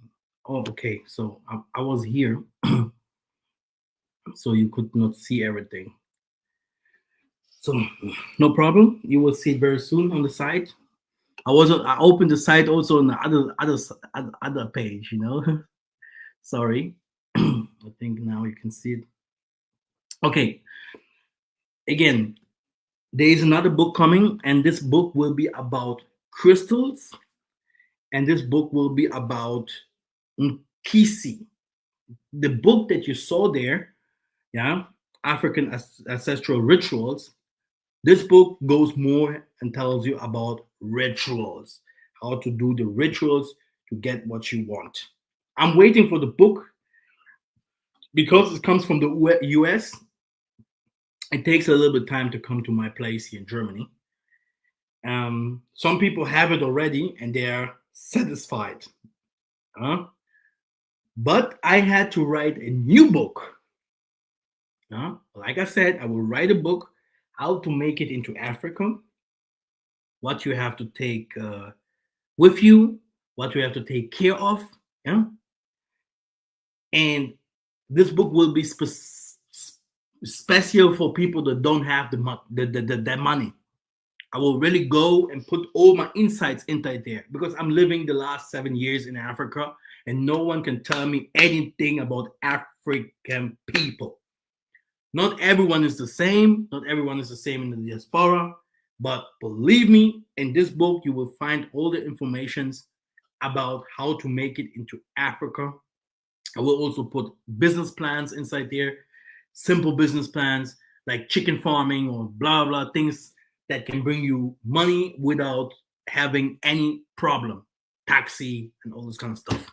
Oh, okay. So I was here, so you could not see everything. So no problem. You will see it very soon on the site. I opened the site also on the other page. Sorry. I think now you can see it. Okay. Again, there is another book coming, and this book will be about crystals, and this book will be about Nkisi. The book that you saw there, yeah, African ancestral rituals. This book goes more and tells you about rituals, how to do the rituals to get what you want. I'm waiting for the book because it comes from the US. It takes a little bit of time to come to my place here in Germany. Some people have it already and they are satisfied. But I had to write a new book. Like I said, I will write a book how to make it into Africa, what you have to take with you, what you have to take care of. Yeah? And this book will be special for people that don't have the money. I will really go and put all my insights into there because I'm living the last 7 years in Africa and no one can tell me anything about African people. Not everyone is the same. Not everyone is the same in the diaspora. But believe me, in this book, you will find all the informations about how to make it into Africa. I will also put business plans inside there, simple business plans like chicken farming or blah, blah, things that can bring you money without having any problem, taxi and all this kind of stuff.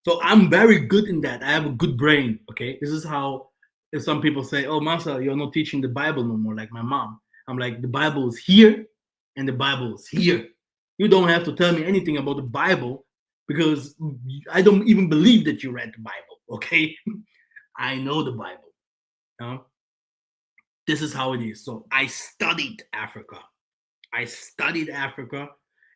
So I'm very good in that. I have a good brain, okay? This is how, if some people say, oh, Massa, you're not teaching the Bible no more, like my mom. I'm like, the Bible is here and the Bible is here. You don't have to tell me anything about the Bible because I don't even believe that you read the Bible, okay? I know the Bible. You know? This is how it is. So I studied Africa.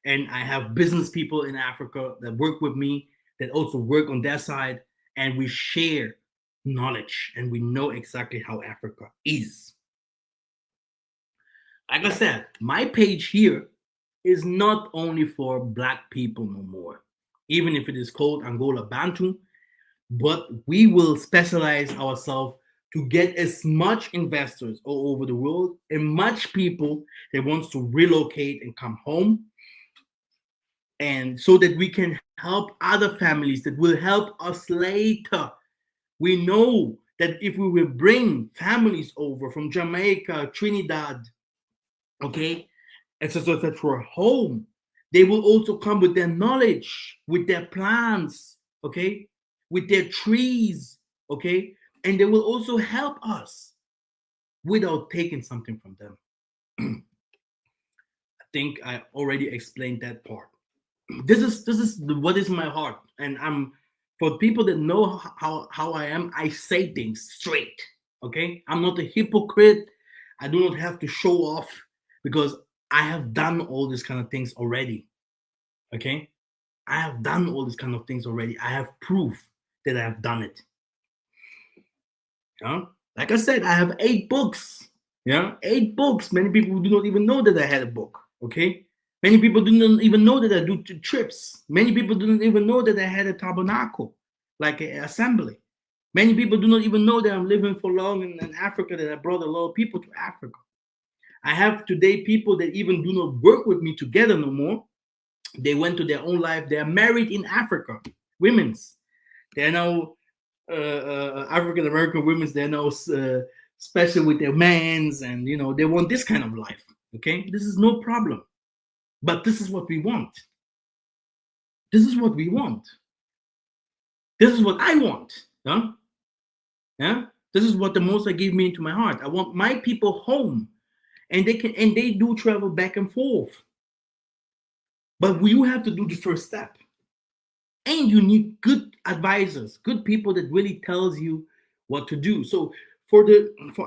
And I have business people in Africa that work with me that also work on their side, and we share knowledge and we know exactly how Africa is. Like I said, my page here is not only for Black people no more, even if it is called AngolaBantu, but we will specialize ourselves to get as much investors all over the world and much people that wants to relocate and come home, and so that we can help other families that will help us later. We know that if we will bring families over from Jamaica, Trinidad, okay, etc., home, they will also come with their knowledge, with their plants, okay, with their trees, okay, and they will also help us without taking something from them. I think I already explained that part. This is what is my heart, and I'm, for people that know how I am, I say things straight. Okay, I'm not a hypocrite. I do not have to show off because I have done all these kind of things already. Okay, I have done all these kind of things already. I have proof that I have done it. Yeah, like I said, I have 8 books. Yeah, 8 books. Many people do not even know that I had a book. Okay, many people do not even know that I do trips. Many people do not even know that I had a tabernacle, like an assembly. Many people do not even know that I'm living for long in Africa, that I brought a lot of people to Africa. I have today people that even do not work with me together no more. They went to their own life. They are married in Africa. Women's. They are now African American women's. They're now special with their mans, and they want this kind of life. Okay, this is no problem. But this is what we want. This is what we want. This is what I want. Yeah? Yeah? This is what the Most High gave me into my heart. I want my people home. And they do travel back and forth. But you have to do the first step. And you need good advisors, good people that really tells you what to do. So for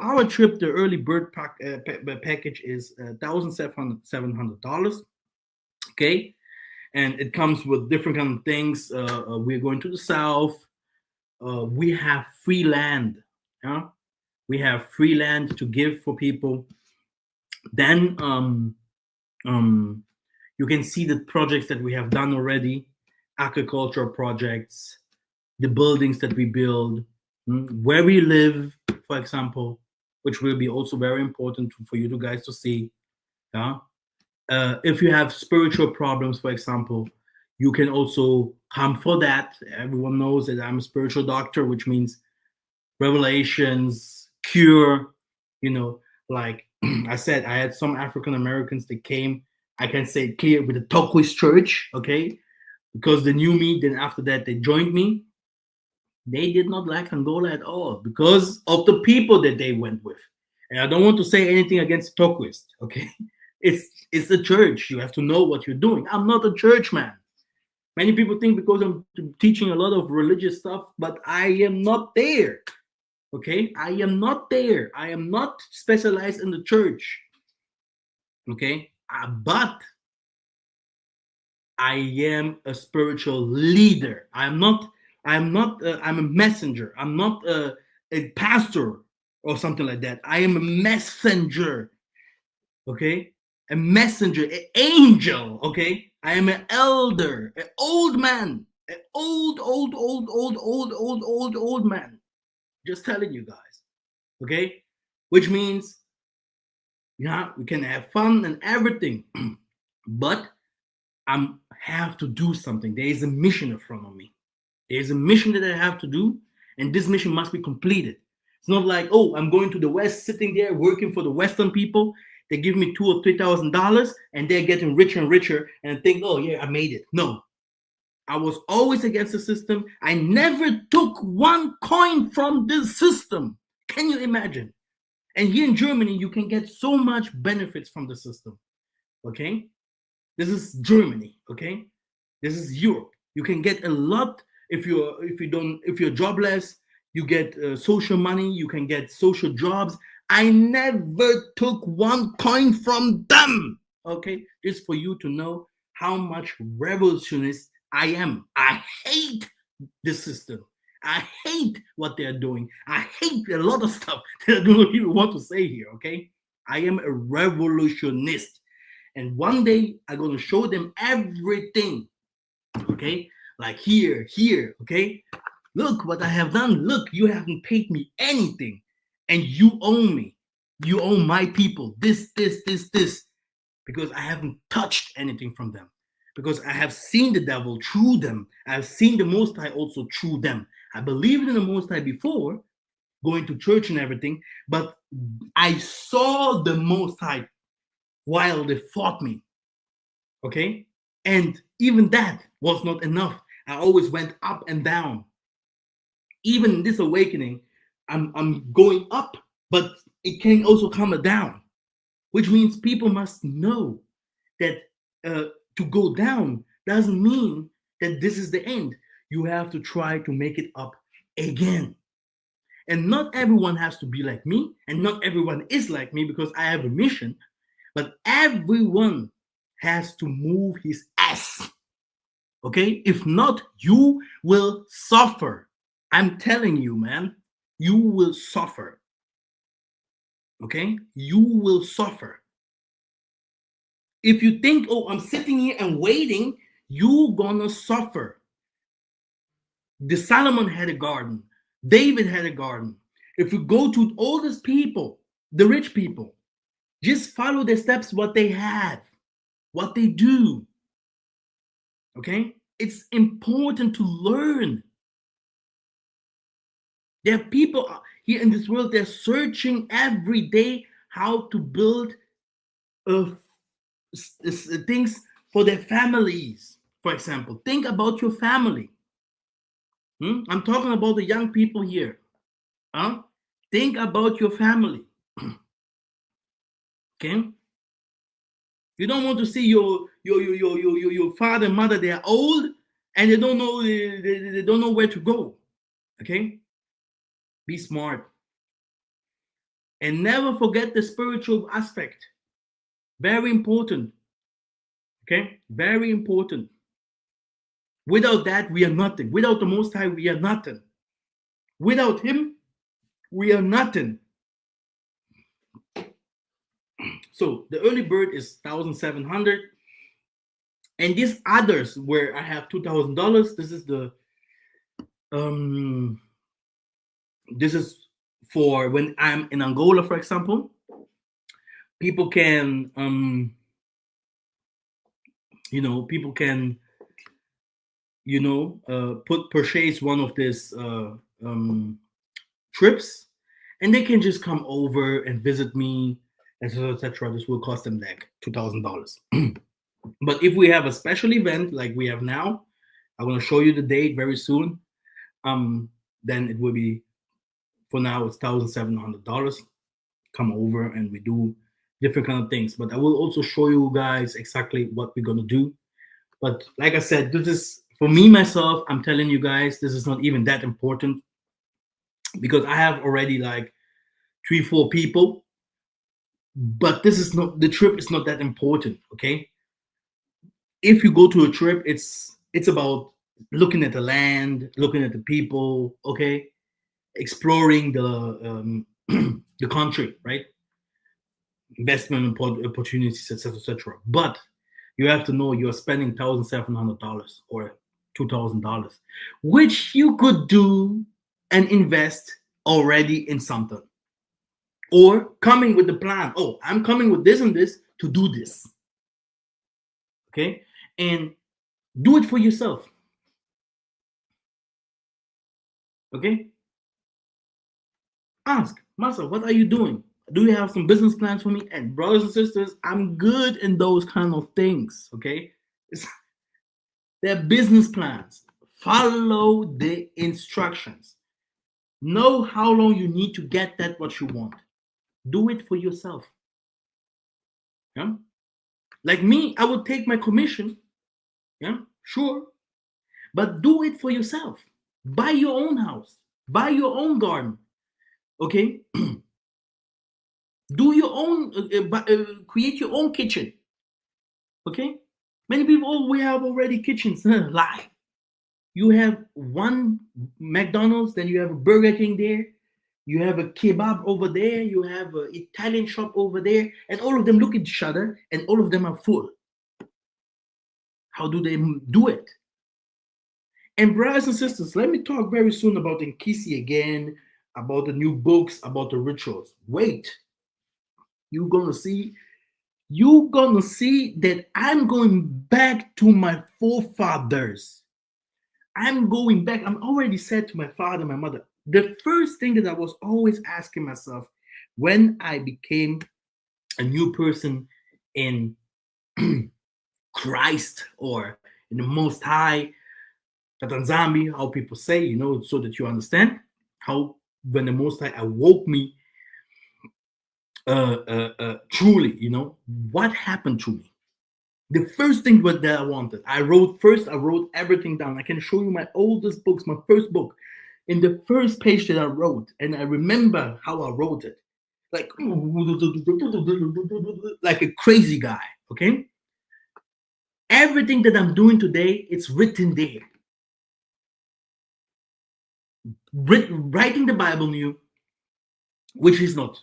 our trip, the early bird package is $1,700. Okay, and it comes with different kind of things. We're going to the south. We have free land. Yeah, we have free land to give for people. Then you can see the projects that we have done already, agricultural projects, the buildings that we build, where we live, for example, which will be also very important for you guys to see. Yeah. If you have spiritual problems, for example, you can also come for that. Everyone knows that I'm a spiritual doctor, which means revelations, cure. Like I said, I had some African Americans that came, I can say it clear, with the Turquoise Church, okay, because they knew me. Then after that, they joined me. They did not like Angola at all because of the people that they went with. And I don't want to say anything against Toquist, okay? It's a church. You have to know what you're doing. I'm not a church man. Many people think because I'm teaching a lot of religious stuff, but I am not there. Okay? I am not there. I am not specialized in the church. Okay? But I am a spiritual leader. I'm a messenger. I'm not a pastor or something like that. I am a messenger. Okay? A messenger, an angel. Okay? I am an elder, an old man, an old man. Just telling you guys. Okay? Which means, yeah, we can have fun and everything, but I have to do something. There is a mission in front of me. There is a mission that I have to do, and this mission must be completed. It's not like, oh, I'm going to the West, sitting there working for the Western people. They give me $2,000 or $3,000, and they're getting richer and richer, and I think, oh yeah, I made it. No, I was always against the system. I never took one coin from this system. Can you imagine? And here in Germany, you can get so much benefits from the system. Okay? This is Germany, okay? This is Europe. You can get a lot if you're jobless. You get social money. You can get social jobs. I never took one coin from them. Okay, just for you to know how much revolutionist I am. I hate the system. I hate what they're doing. I hate a lot of stuff that I don't even want to say here. Okay, I am a revolutionist. And one day I'm gonna show them everything. Okay, like here, okay. Look what I have done. Look, you haven't paid me anything, and you own me. You own my people. This, because I haven't touched anything from them. Because I have seen the devil through them. I have seen the Most High also through them. I believed in the Most High before going to church and everything, but I saw the Most High while they fought me. Okay? And even that was not enough. I always went up and down. Even in this awakening, I'm going up, but it can also come down, which means people must know that to go down doesn't mean that this is the end. You have to try to make it up again. And not everyone has to be like me, and not everyone is like me because I have a mission, but everyone has to move his ass. Okay? If not, you will suffer. I'm telling you, man, you will suffer. Okay? You will suffer. If you think, oh, I'm sitting here and waiting, you're gonna suffer. The Solomon had a garden. David had a garden. If you go to all these people, the rich people, just follow their steps, what they have, what they do. Okay? It's important to learn. There are people here in this world, they're searching every day how to build things for their families. For example, think about your family. I'm talking about the young people here. Think about your family. Okay? You don't want to see your father and mother, they are old and they don't know they don't know where to go. Okay? Be smart. And never forget the spiritual aspect. Very important. Okay? Very important. Without that, we are nothing. Without the Most High, we are nothing. Without Him, we are nothing. So the early bird is 1,700. And these others where I have $2,000, this is the this is for when I'm in Angola, for example. People can people can purchase one of these trips, and they can just come over and visit me, etc. This will cost them like $2,000. But if we have a special event like we have now, I'm going to show you the date very soon. Then it will be, for now, it's $1,700. come over and we do different kind of things. But I will also show you guys exactly what we're gonna do. But like I said, this is for me myself. I'm telling you guys, this is not even that important because I have already like 3, 4 people. But this is not the trip is not that important. Okay, if you go to a trip, it's about looking at the land, looking at the people. Okay, exploring the country, right? Investment opportunities, etc., etc. But you have to know you're spending $1,700 or $2,000, which you could do and invest already in something, or coming with the plan. Oh, I'm coming with this and this to do this. Okay, and do it for yourself. Okay, ask Massa, what are you doing? Do you have some business plans for me? And brothers and sisters, I'm good in those kind of things. Okay, they're business plans. Follow the instructions. Know how long you need to get that what you want. Do it for yourself. Yeah. Like me, I would take my commission. Yeah, sure. But do it for yourself. Buy your own house. Buy your own garden. Okay. Do your own. Create your own kitchen. Okay. Many people, oh, we have already kitchens. Lie. You have one McDonald's, then you have a Burger King there, you have a kebab over there, you have an Italian shop over there, and all of them look at each other, and all of them are full. How do they do it? And brothers and sisters, let me talk very soon about Nkisi again, about the new books, about the rituals. Wait, you're gonna see. You're gonna see that I'm going back to my forefathers. I'm going back. I'm already said to my father, my mother. The first thing that I was always asking myself when I became a new person in Christ or in the Most High, Tatanzambi, how people say, so that you understand how when the Most High awoke me truly, what happened to me. The first thing that I wanted, I wrote everything down. I can show you my oldest books, my first book. In the first page that I wrote, and I remember how I wrote it, like a crazy guy, okay? Everything that I'm doing today, it's written there. Writing the Bible new, which is not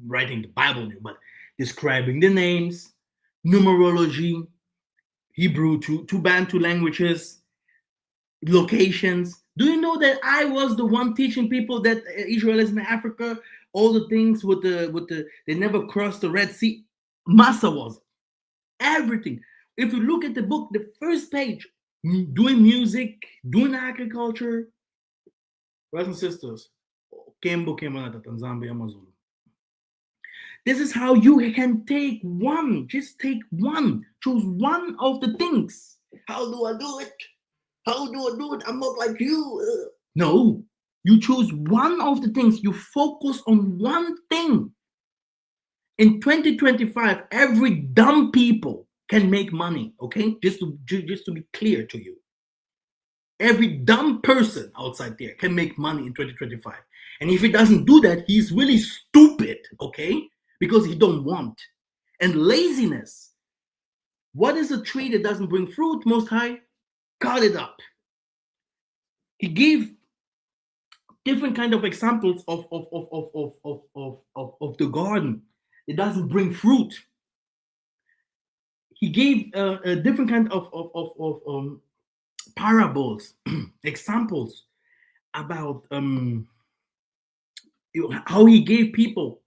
writing the Bible new, but describing the names, numerology, Hebrew, two Bantu languages, locations. Do you know that I was the one teaching people that Israel is in Africa? All the things with the they never crossed the Red Sea. Massa was everything. If you look at the book, the first page, doing music, doing agriculture, brothers and sisters, this is how you can take one. Just take one. Choose one of the things. How do I do it? How do I do it? I'm not like you. No, you choose one of the things. You focus on one thing. In 2025, every dumb people can make money. Okay, just to be clear to you, every dumb person outside there can make money in 2025. And if he doesn't do that, he's really stupid. Okay, because he don't want. And laziness. What is a tree that doesn't bring fruit? Most High, cut it up. He gave different kind of examples of the garden. It doesn't bring fruit. He gave a different kind of parables, examples about how he gave people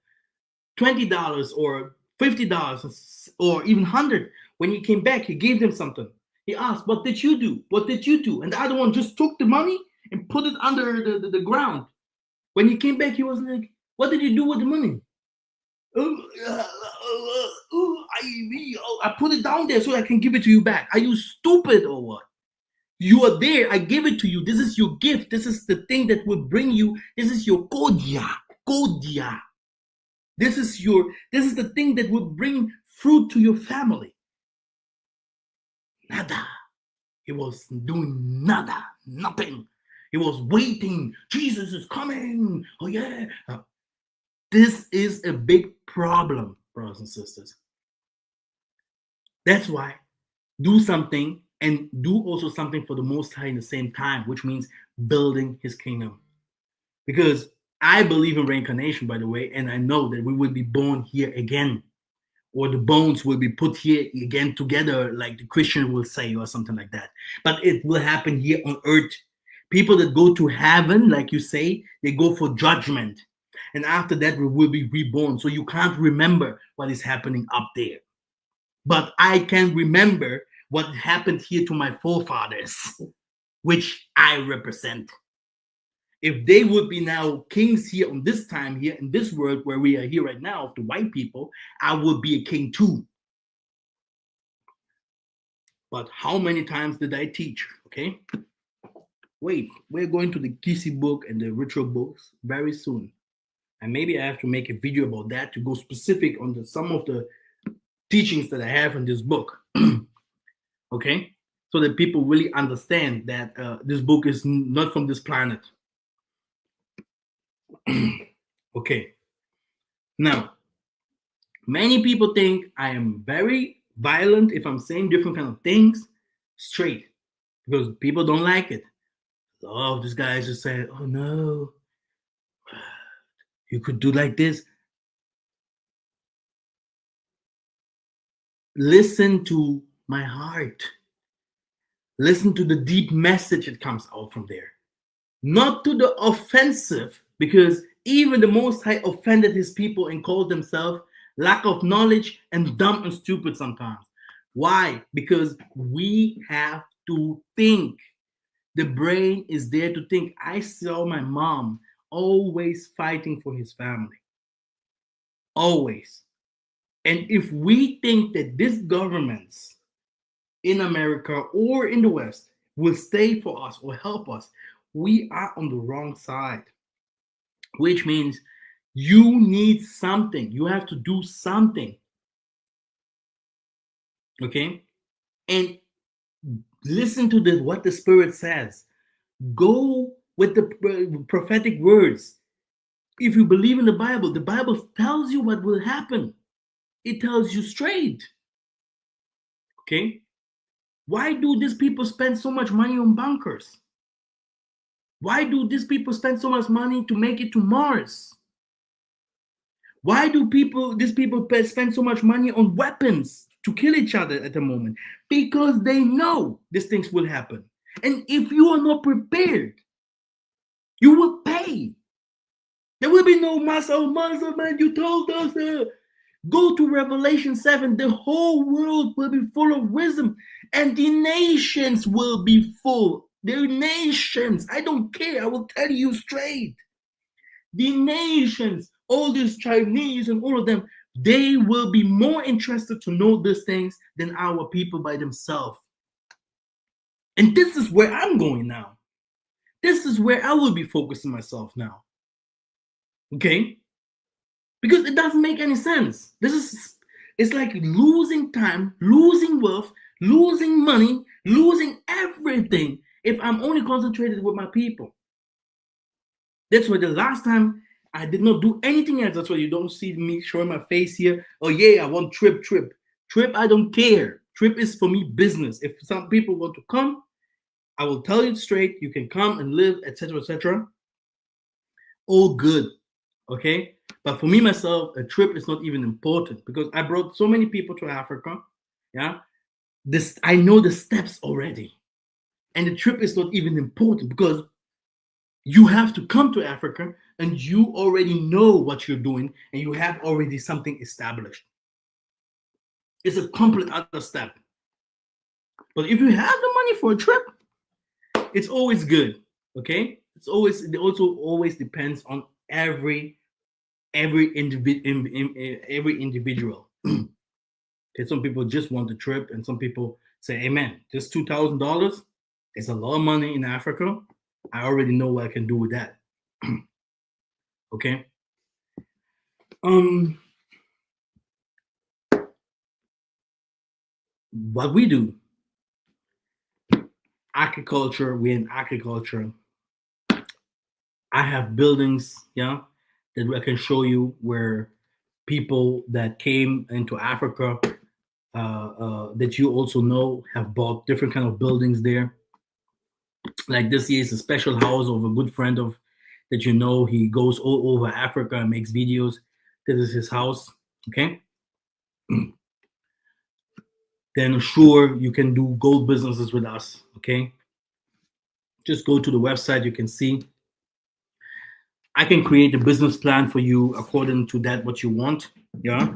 $20 or $50 or even 100. When he came back, he gave them something. He asked, "What did you do? What did you do?" And the other one just took the money and put it under the ground. When he came back, he was like, "What did you do with the money?" I put it down there so I can give it to you back. Are you stupid or what? You are there. I give it to you. This is your gift. This is the thing that will bring you. This is your kodia. Kodia. This is the thing that will bring fruit to your family. Nada. He was doing nada, nothing. He was waiting. Jesus is coming. Oh yeah. This is a big problem, brothers and sisters. That's why do something and do also something for the Most High in the same time, which means building His kingdom. Because I believe in reincarnation, by the way, and I know that we will be born here again, or the bones will be put here again together, like the Christian will say, or something like that. But it will happen here on earth. People that go to heaven, like you say, they go for judgment. And after that, we will be reborn. So you can't remember what is happening up there. But I can remember what happened here to my forefathers, which I represent. If they would be now kings here on this time, here in this world where we are here right now, of the white people, I would be a king too. But how many times did I teach? Okay. Wait, we're going to the Kisi book and the ritual books very soon. And maybe I have to make a video about that to go specific on some of the teachings that I have in this book. Okay. So that people really understand that this book is not from this planet. Okay. Now, many people think I am very violent if I'm saying different kind of things straight, because people don't like it. Oh, this guy just said, "Oh no, you could do like this." Listen to my heart. Listen to the deep message that comes out from there. Not to the offensive, because even the Most High offended His people and called themselves lack of knowledge and dumb and stupid sometimes. Why? Because we have to think. The brain is there to think. I saw my mom always fighting for his family. Always. And if we think that these governments in America or in the West will stay for us or help us, we are on the wrong side. Which means you need something. You have to do something. Okay? And listen to what the Spirit says. Go with the prophetic words. If you believe in the Bible tells you what will happen. It tells you straight. Okay? Why do these people spend so much money on bunkers? Why do these people spend so much money to make it to Mars? Why do these people spend so much money on weapons to kill each other at the moment? Because they know these things will happen. And if you are not prepared, you will pay. There will be no Massa, man, you told us. Go to Revelation 7. The whole world will be full of wisdom, and the nations will be full. The nations, I don't care. I will tell you straight. The nations, all these Chinese and all of them, they will be more interested to know these things than our people by themselves. And this is where I'm going now. This is where I will be focusing myself now. Okay? Because it doesn't make any sense. It's like losing time, losing wealth, losing money, losing everything if I'm only concentrated with my people. That's why the last time I did not do anything else. That's why you don't see me showing my face here. Oh yeah, I want trip. Trip, I don't care. Trip is for me business. If some people want to come, I will tell you straight. You can come and live, etc., etc. All good. Okay, but for me myself, a trip is not even important because I brought so many people to Africa. Yeah, I know the steps already, and the trip is not even important because you have to come to Africa and you already know what you're doing and you have already something established. It's a complete other step. But if you have the money for a trip, it's always good. Okay, it also always depends on every individual. Okay, some people just want the trip, and some people say, "Hey, man, this $2,000 is a lot of money in Africa. I already know what I can do with that." Okay. Um, what we do, agriculture. We're in agriculture. I have buildings, yeah, that I can show you where people that came into Africa, that you also know, have bought different kind of buildings there. Like this here is a special house of a good friend of that you know. He goes all over Africa and makes videos. This is his house. Okay, then sure you can do gold businesses with us. Okay, just go to the website. You can see I can create a business plan for you according to that what you want. Yeah,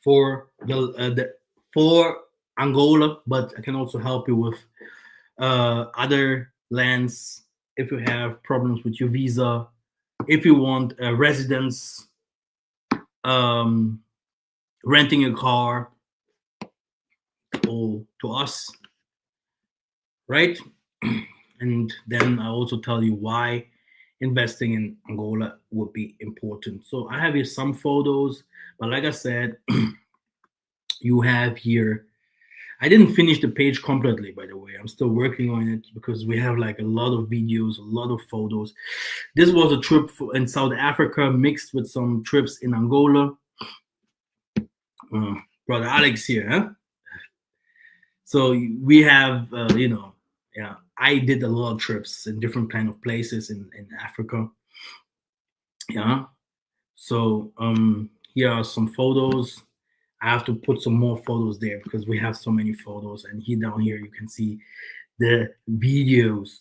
for the for Angola, but I can also help you with other lands if you have problems with your visa, if you want a residence, um, renting a car, or to us, right? And then I also tell you why investing in Angola would be important. So I have here some photos, but like I said, you have here. I didn't finish the page completely, by the way. I'm still working on it because we have like a lot of videos, a lot of photos. This was a trip in South Africa mixed with some trips in Angola. Uh, Brother Alex here, huh? So we have, yeah, I did a lot of trips in different kind of places in Africa. Yeah. So here are some photos. I have to put some more photos there because we have so many photos. And here down here you can see the videos.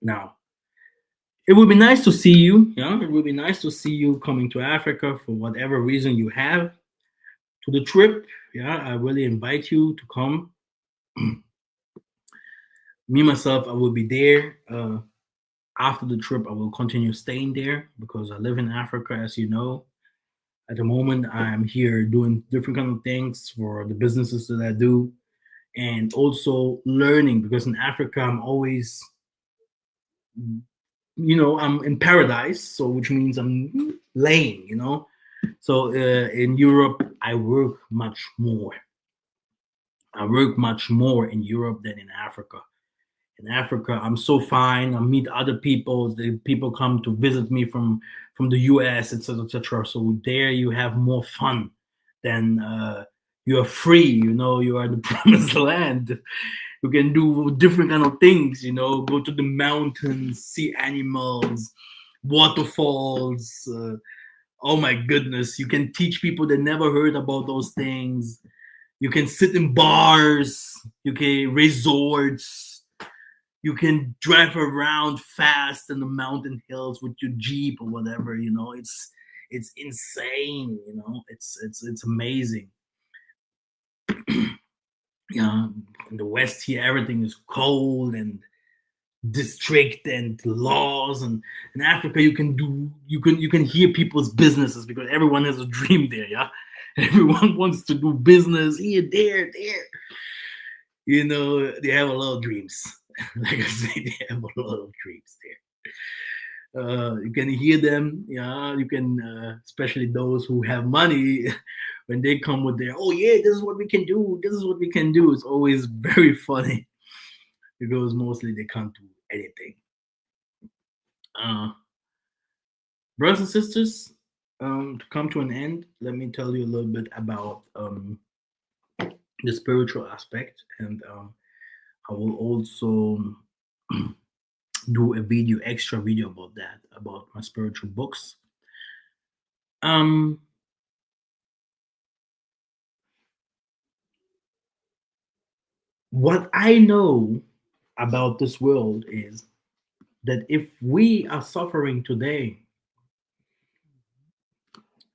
Now, it would be nice to see you. Yeah, it would be nice to see you coming to Africa for whatever reason you have to the trip. Yeah, I really invite you to come. Me myself, I will be there. After the trip, I will continue staying there because I live in Africa, as you know. At the moment, I'm here doing different kind of things for the businesses that I do, and also learning because in Africa, I'm always, I'm in paradise, so which means I'm laying. So in Europe, I work much more. I work much more in Europe than in Africa. In Africa, I'm so fine. I meet other people. The people come to visit me from the US, etc., etc. So there, you have more fun than you are free. You are in the promised land. You can do different kind of things. Go to the mountains, see animals, waterfalls. Oh my goodness, you can teach people that never heard about those things. You can sit in bars. You can resorts. You can drive around fast in the mountain hills with your jeep or whatever. It's insane. It's amazing. Yeah, in the West here, everything is cold and district and laws, and in Africa you can hear people's businesses because everyone has a dream there. Yeah, everyone wants to do business here, there. They have a lot of dreams. Like I say, they have a lot of dreams there. You can hear them. Yeah, you can, especially those who have money, when they come with their, oh yeah, this is what we can do. This is what we can do. It's always very funny because mostly they can't do anything. Uh, Brothers and sisters, to come to an end, let me tell you a little bit about the spiritual aspect, and I will also do a extra video about that, about my spiritual books. Um, what I know about this world is that if we are suffering today,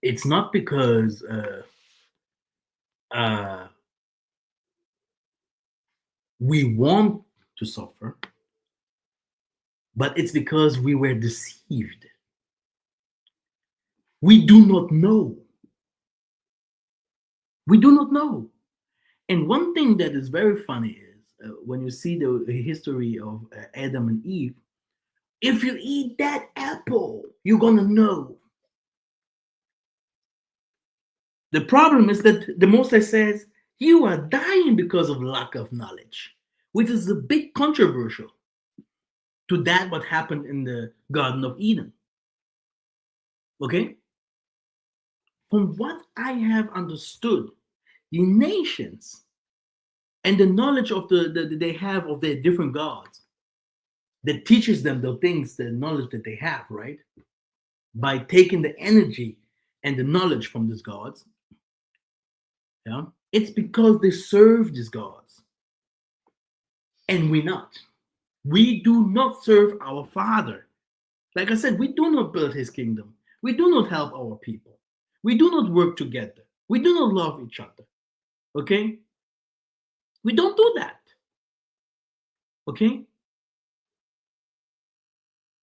it's not because uh, we want to suffer, but it's because we were deceived. We do not know. We do not know. And one thing that is very funny is when you see the history of Adam and Eve, if you eat that apple, you're going to know. The problem is that the Most High says, you are dying because of lack of knowledge, which is a bit controversial to that what happened in the Garden of Eden. Okay? From what I have understood, the nations and the knowledge of they have of their different gods that teaches them the things, the knowledge that they have, right? By taking the energy and the knowledge from these gods, yeah, it's because they serve these gods, and we not. We do not serve our Father. Like I said, we do not build His kingdom. We do not help our people. We do not work together. We do not love each other. Okay? We don't do that. Okay?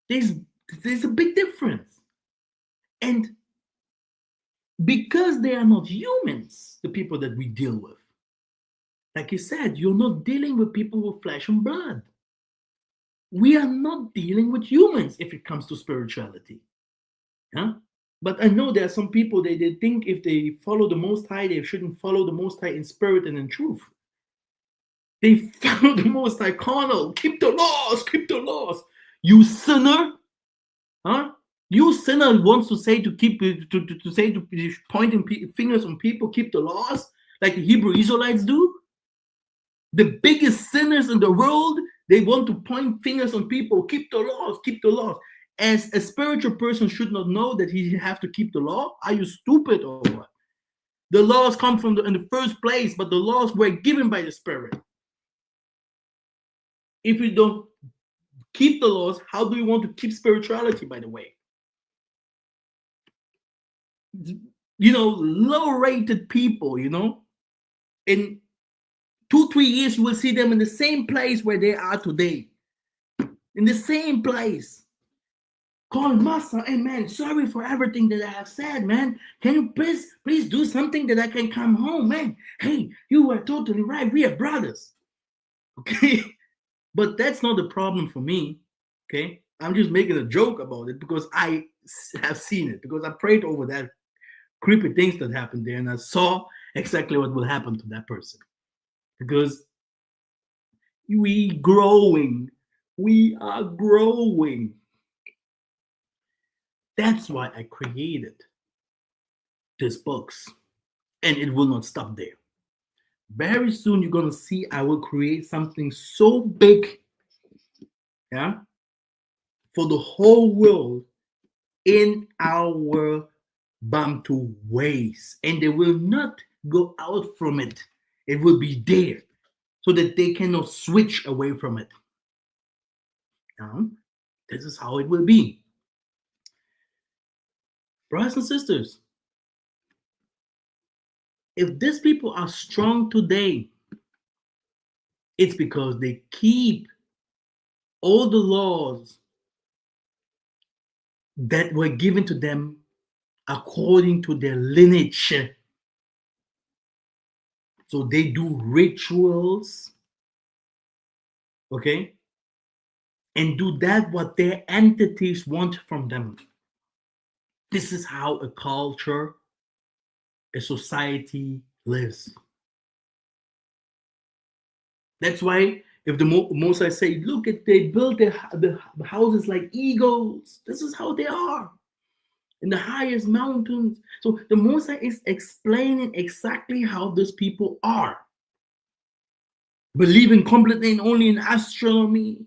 There's a big difference. And because they are not humans, the people that we deal with, like you said, you're not dealing with people with flesh and blood. We are not dealing with humans if it comes to spirituality. Yeah? But I know there are some people, they think if they follow the Most High, they shouldn't follow the Most High in spirit and in truth. They follow the Most High carnal. Keep the laws, keep the laws. You sinner. Huh? You sinner wants to say to keep to say to pointing fingers on people, keep the laws like the Hebrew Israelites do. The biggest sinners in the world, they want to point fingers on people, keep the laws, keep the laws. As a spiritual person should not know that he have to keep the law. Are you stupid or what? The laws come from in the first place, but the laws were given by the Spirit. If you don't keep the laws, how do you want to keep spirituality, by the way? You know, low-rated people, you know, in 2-3 years, you will see them in the same place where they are today. In the same place. Call Massa, hey man, sorry for everything that I have said, man. Can you please do something that I can come home, man? Hey, you were totally right. We are brothers. Okay? But that's not the problem for me. Okay? I'm just making a joke about it because I have seen it, because I prayed over that creepy things that happened there, and I saw exactly what will happen to that person. Because we are growing. That's why I created these books, and it will not stop there. Very soon you're gonna see I will create something so big, yeah, for the whole world in our Bantu ways, and they will not go out from it. It will be there so that they cannot switch away from it. This is how it will be. Brothers and sisters, if these people are strong today, it's because they keep all the laws that were given to them according to their lineage. So they do rituals, okay, and do that what their entities want from them. This is how a culture, a society lives. That's why if the Mosai say, look at, they build the houses like eagles. This is how they are in the highest mountains. So the Mosai is explaining exactly how these people are. Believing completely and only in astronomy,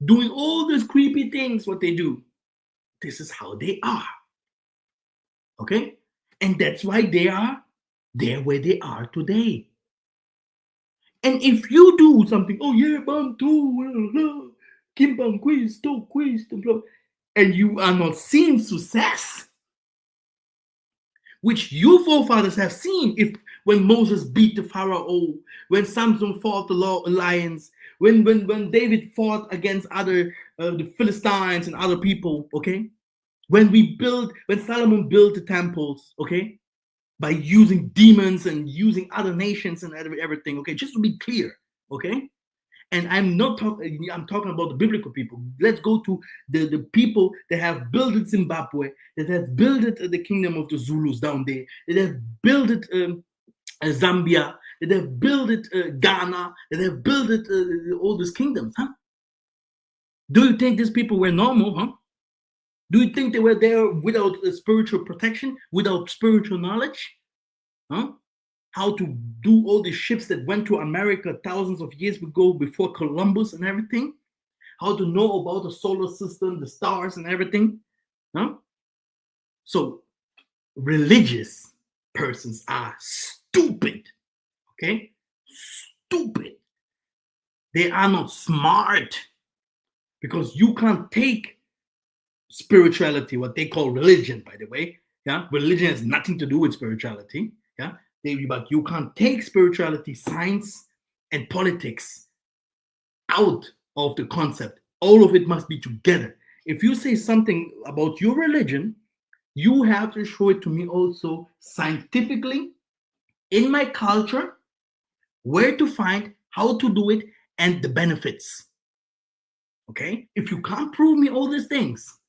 doing all these creepy things, what they do. This is how they are. Okay? And that's why they are there where they are today. And if you do something, oh yeah, Bantu, Kimbang quiz, and you are not seeing success, which your forefathers have seen, if when Moses beat the Pharaoh, when Samson fought the lions, when David fought against other the Philistines and other people, okay? When Solomon built the temples, okay, by using demons and using other nations and everything, okay, just to be clear, okay? And I'm not talking, I'm talking about the biblical people. Let's go to the people that have built Zimbabwe, that have built the kingdom of the Zulus down there, that have built Zambia, that have built Ghana, that have built all these kingdoms, huh? Do you think these people were normal, huh? Do you think they were there without spiritual protection, without spiritual knowledge? Huh? How to do all the ships that went to America thousands of years ago before Columbus and everything? How to know about the solar system, the stars, and everything? Huh? So, religious persons are stupid. Okay? Stupid. They are not smart because you can't take spirituality, what they call religion, by the way. Yeah, religion has nothing to do with spirituality. Yeah, but you can't take spirituality, science, and politics out of the concept. All of it must be together. If you say something about your religion, you have to show it to me also scientifically in my culture, where to find, how to do it, and the benefits. Okay? If you can't prove me all these things,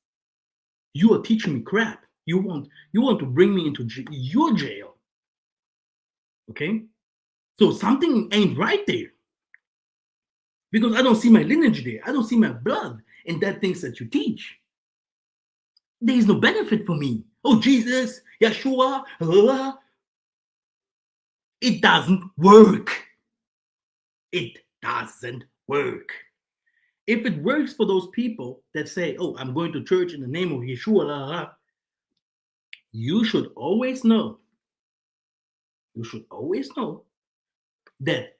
you are teaching me crap. You want to bring me into your jail. Okay? So something ain't right there. Because I don't see my lineage there. I don't see my blood in that things that you teach. There is no benefit for me. Oh, Jesus, Yeshua, it doesn't work. It doesn't work. If it works for those people that say, oh, I'm going to church in the name of Yeshua, you should always know that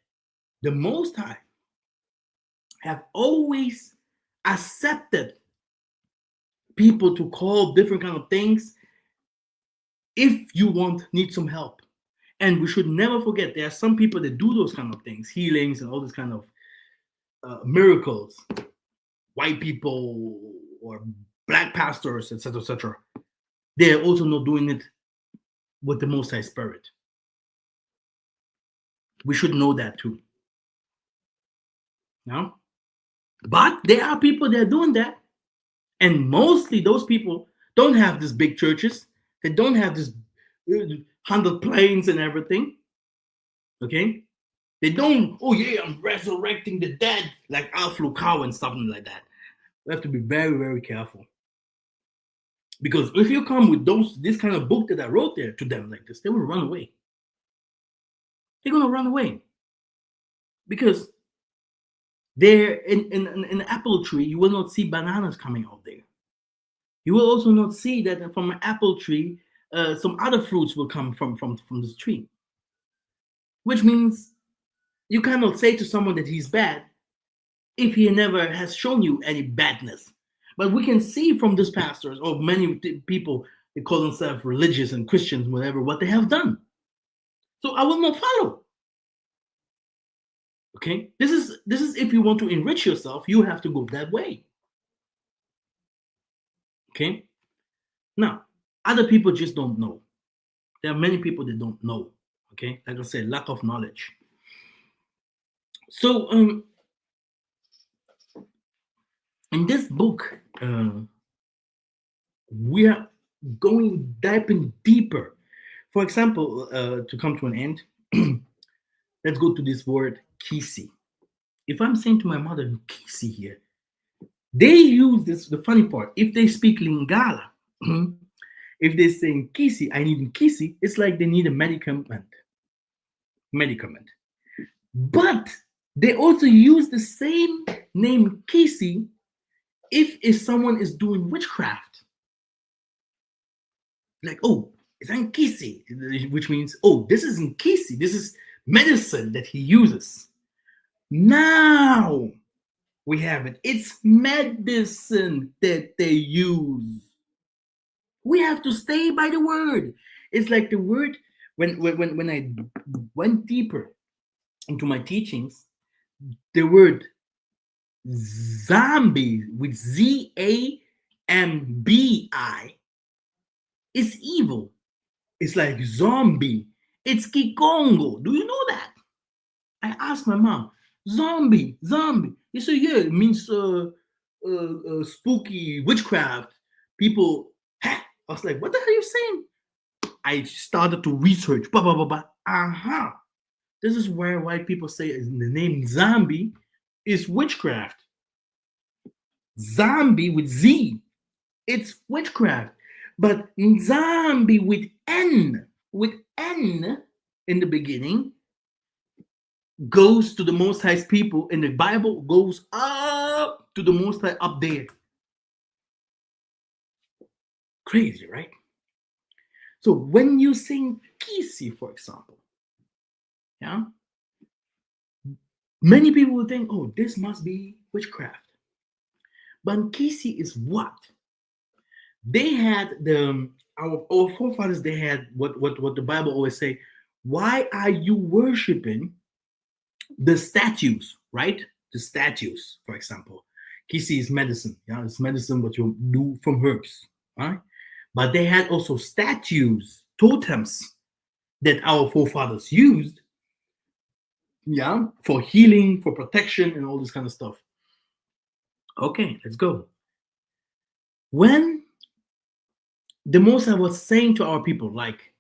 the Most High have always accepted people to call different kind of things if you need some help. And we should never forget there are some people that do those kind of things, healings and all this kind of miracles, white people or black pastors, etc., etc. They're also not doing it with the Most High Spirit. We should know that too. No? But there are people that are doing that. And mostly those people don't have these big churches. They don't have this 100 planes and everything. Okay? They don't, oh yeah, I'm resurrecting the dead like Alpha Lucao and something like that. We have to be very, very careful. Because if you come with this kind of book that I wrote there to them like this, they will run away. They're gonna run away. Because there in an apple tree, you will not see bananas coming out there. You will also not see that from an apple tree, some other fruits will come from this tree. Which means you cannot say to someone that he's bad if he never has shown you any badness. But we can see from these pastors or many people, they call themselves religious and Christians, whatever, what they have done. So I will not follow. Okay, this is if you want to enrich yourself, you have to go that way. Okay, now other people just don't know. There are many people that don't know. Okay, like I said, lack of knowledge. So in this book, we are going diving deeper. For example, to come to an end, let's go to this word kisi. If I'm saying to my mother kisi here, they use this. The funny part, if they speak Lingala, if they're saying kisi, I need kisi, it's like they need a medicament. But they also use the same name kisi if someone is doing witchcraft. Like, oh, it's Nkisi, which means, oh, this is Nkisi. This is medicine that he uses. Now we have it. It's medicine that they use. We have to stay by the word. It's like the word, when I went deeper into my teachings, the word zombie with ZAMBI is evil. It's like zombie. It's Kikongo. Do you know that? I asked my mom, Zombie, zombie. You say, yeah, it means spooky witchcraft. People, ha! I was like, what the hell are you saying? I started to research. Blah, blah, blah, blah. Uh-huh. This is where white people say the name zombie is witchcraft. Zombie with Z, it's witchcraft. But zombie with N in the beginning, goes to the Most High's people, and the Bible goes up to the Most High up there. Crazy, right? So when you sing Kisi, for example, yeah, many people will think, oh, this must be witchcraft. But Kisi is what? They had our forefathers, they had what the Bible always say, why are you worshiping the statues, right? The statues, for example. Kisi is medicine. Yeah, it's medicine what you do from herbs, right? But they had also statues, totems that our forefathers used, yeah, for healing, for protection, and all this kind of stuff. Okay, let's go. When the Most High was saying to our people, like,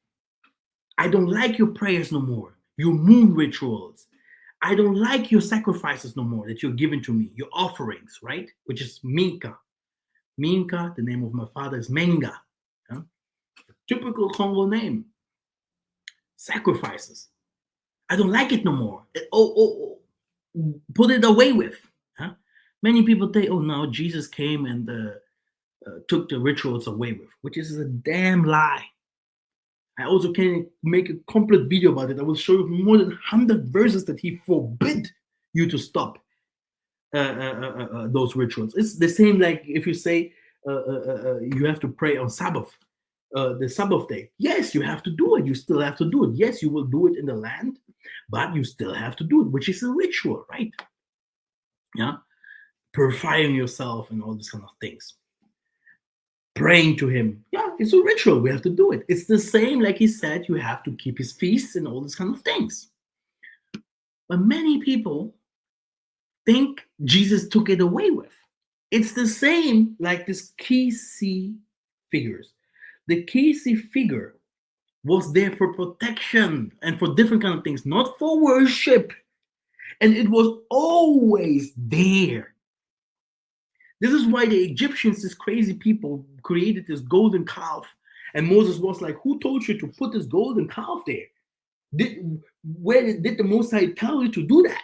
I don't like your prayers no more, your moon rituals. I don't like your sacrifices no more that you're giving to me, your offerings, right? Which is Minka. Minka, the name of my father is Menga. Yeah? Typical Congo name. Sacrifices. I don't like it no more. Put it away with. Huh? Many people say, oh, no, Jesus came and took the rituals away with, which is a damn lie. I also can make a complete video about it. I will show you more than 100 verses that he forbid you to stop those rituals. It's the same like if you say you have to pray on Sabbath, the Sabbath day. Yes, you have to do it. You still have to do it. Yes, you will do it in the land, but you still have to do it, which is a ritual, right? Yeah, purifying yourself and all these kind of things. Praying to him, yeah, it's a ritual. We have to do it. It's the same, like he said, you have to keep his feasts and all these kind of things. But many people think Jesus took it away with. It's the same like this Kisi figures. The Kisi figure was there for protection and for different kind of things, not for worship. And it was always there. This is why the Egyptians, these crazy people, created this golden calf. And Moses was like, who told you to put this golden calf there? Where did the Most High tell you to do that?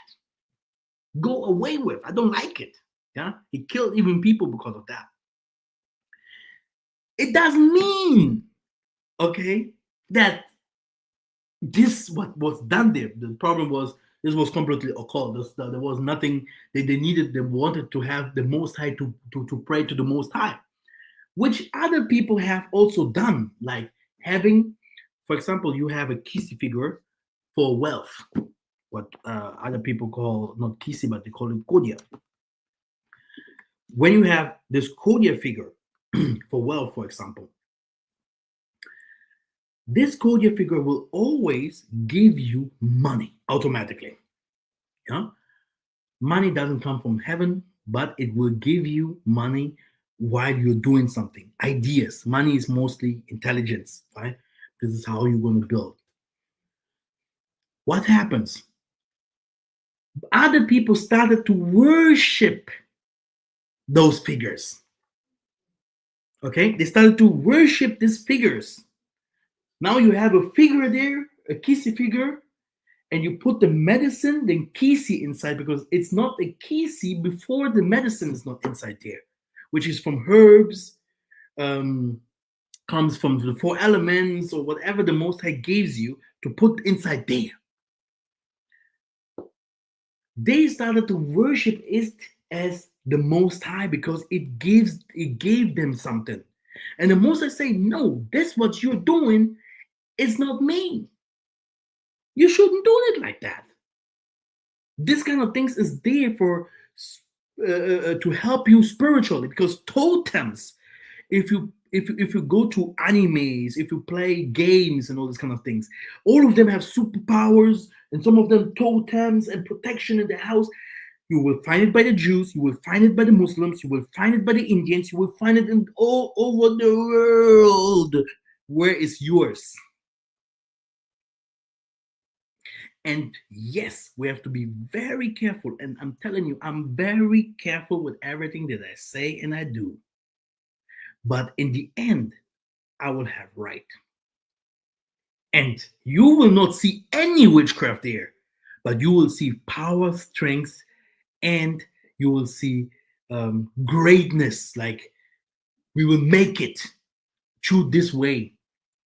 Go away with. I don't like it. Yeah, he killed even people because of that. It doesn't mean, okay, that this what was done there. The problem was this was completely occult. There was nothing they needed. They wanted to have the Most High to pray to the Most High, which other people have also done, like having, for example, you have a Kisi figure for wealth, what other people call not Kisi, but they call it Kodia. When you have this Kodia figure for wealth, for example, this Kodia figure will always give you money automatically. Yeah? Money doesn't come from heaven, but it will give you money while you're doing something. Ideas. Money is mostly intelligence, right? This is how you're going to build. What happens? Other people started to worship those figures. Okay? They started to worship these figures. Now you have a figure there, a Kisi figure, and you put the medicine, then Kisi inside, because it's not a Kisi before the medicine is not inside there, which is from herbs, comes from the 4 elements or whatever the Most High gives you to put inside there. They started to worship it as the Most High because it gave them something. And the Most High say, no, that's what you're doing. It's not me. You shouldn't do it like that. This kind of things is there for to help you spiritually, because totems, if if you go to animes, if you play games and all these kind of things, all of them have superpowers and some of them totems and protection in the house. You will find it by the Jews, you will find it by the Muslims, you will find it by the Indians, you will find it in all over the world. Where is yours? And yes, we have to be very careful. And I'm telling you, I'm very careful with everything that I say and I do. But in the end, I will have right. And you will not see any witchcraft there, but you will see power, strength, and you will see greatness. Like, we will make it through this way.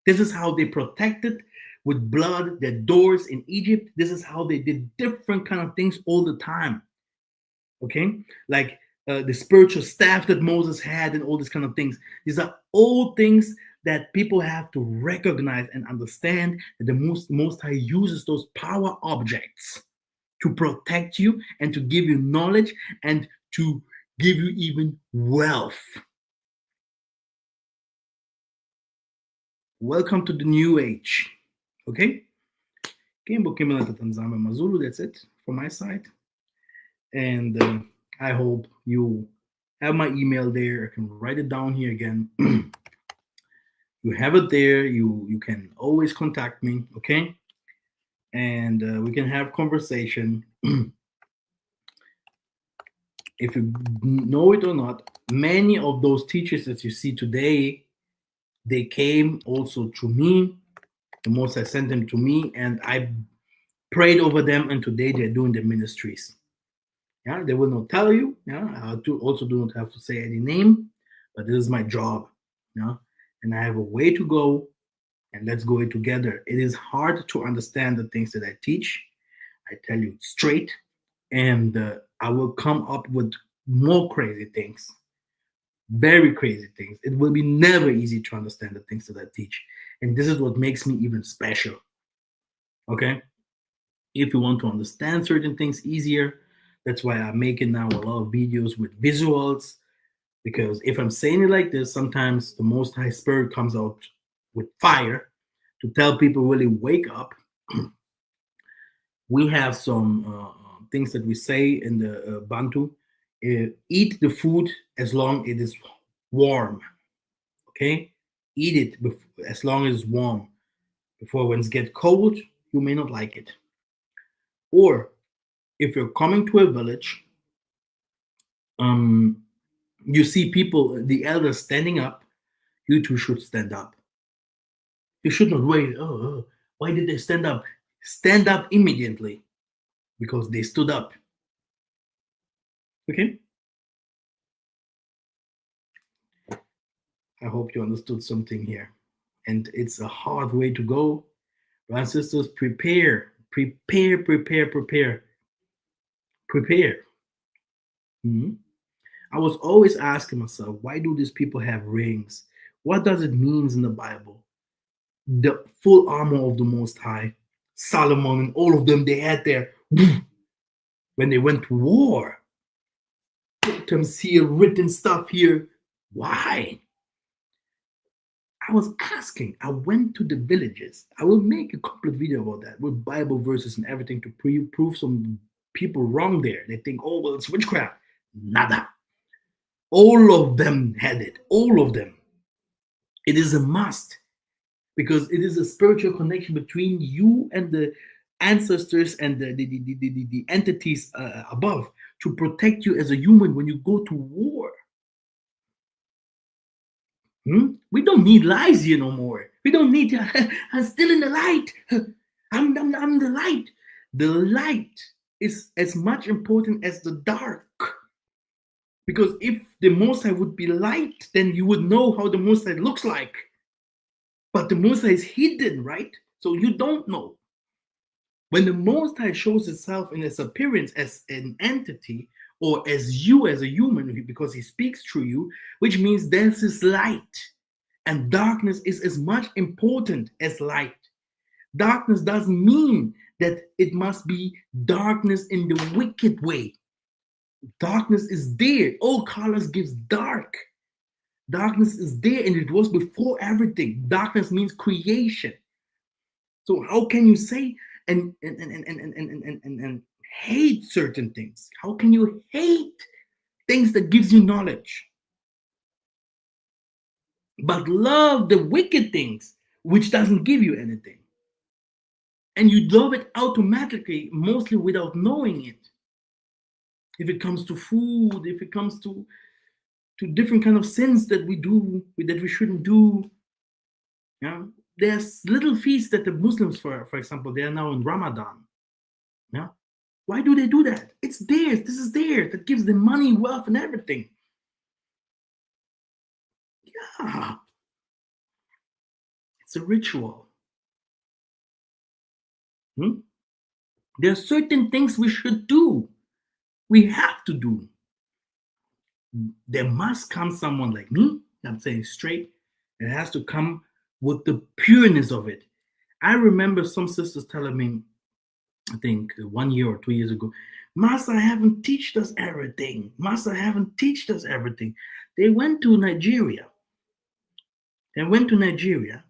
This is how they protected with blood their doors in Egypt. This is how they did different kind of things all the time. Okay, like the spiritual staff that Moses had and all these kind of things. These are all things that people have to recognize and understand that the Most High uses those power objects to protect you and to give you knowledge and to give you even wealth. Welcome to the new age. Okay? That's it from my side. And I hope you have my email there. I can write it down here again. You have it there. You can always contact me, okay? And we can have conversation. If you know it or not, many of those teachers that you see today, they came also to me. The most I sent them to me, and I prayed over them, and today they're doing the ministries. Yeah, they will not tell you. Yeah, I also do not have to say any name, but this is my job. Yeah, and I have a way to go, and let's go it together. It is hard to understand the things that I teach. I tell you straight, and I will come up with more crazy things, very crazy things. It will be never easy to understand the things that I teach, and this is what makes me even special. Okay, if you want to understand certain things easier, that's why I'm making now a lot of videos with visuals, because if I'm saying it like this, sometimes the Most High Spirit comes out with fire to tell people really wake up. We have some things that we say in the Bantu. Eat the food as long it is warm. Okay, eat it as long as it's warm. Before when it gets cold, you may not like it. Or if you're coming to a village, you see people, the elders standing up, you too should stand up. You should not wait. Oh, why did they stand up? Stand up immediately because they stood up. Okay? I hope you understood something here. And it's a hard way to go. Brothers and sisters, prepare, prepare, prepare, prepare, prepare. Mhm. I was always asking myself, why do these people have rings? What does it mean in the Bible? The full armor of the Most High, Solomon, and all of them, they had their when they went to war. Totems here, written stuff here. Why? I was asking. I went to the villages. I will make a complete video about that with Bible verses and everything to prove some people wrong there. They think, oh, well, it's witchcraft. Nada. All of them had it. All of them. It is a must because it is a spiritual connection between you and the ancestors and the entities above to protect you as a human when you go to war. We don't need lies here no more. We don't need to, I'm still in the light. I'm the light. The light is as much important as the dark. Because if the Most High would be light, then you would know how the Most High looks like. But the Most High is hidden, right? So you don't know. When the Most High shows itself in its appearance as an entity or as you as a human, because he speaks through you, which means there's this light. And darkness is as much important as light. Darkness doesn't mean that it must be darkness in the wicked way. Darkness is there. All colors gives dark. Darkness is there and it was before everything. Darkness means creation. So how can you say and hate certain things? How can you hate things that gives you knowledge, but love the wicked things which doesn't give you anything? And you love it automatically, mostly without knowing it. If it comes to food, if it comes to different kind of sins that we do that we shouldn't do. Yeah, there's little feasts that the Muslims, for example, they are now in Ramadan. Yeah, why do they do that? It's theirs. This is theirs. That gives them money, wealth, and everything. Yeah, it's a ritual. Hmm? There are certain things we should do. We have to do. There must come someone like me. I'm saying straight. It has to come with the pureness of it. I remember some sisters telling me, I think 1 year or 2 years ago, Master haven't teached us everything. Master haven't teached us everything. They went to Nigeria. They went to Nigeria.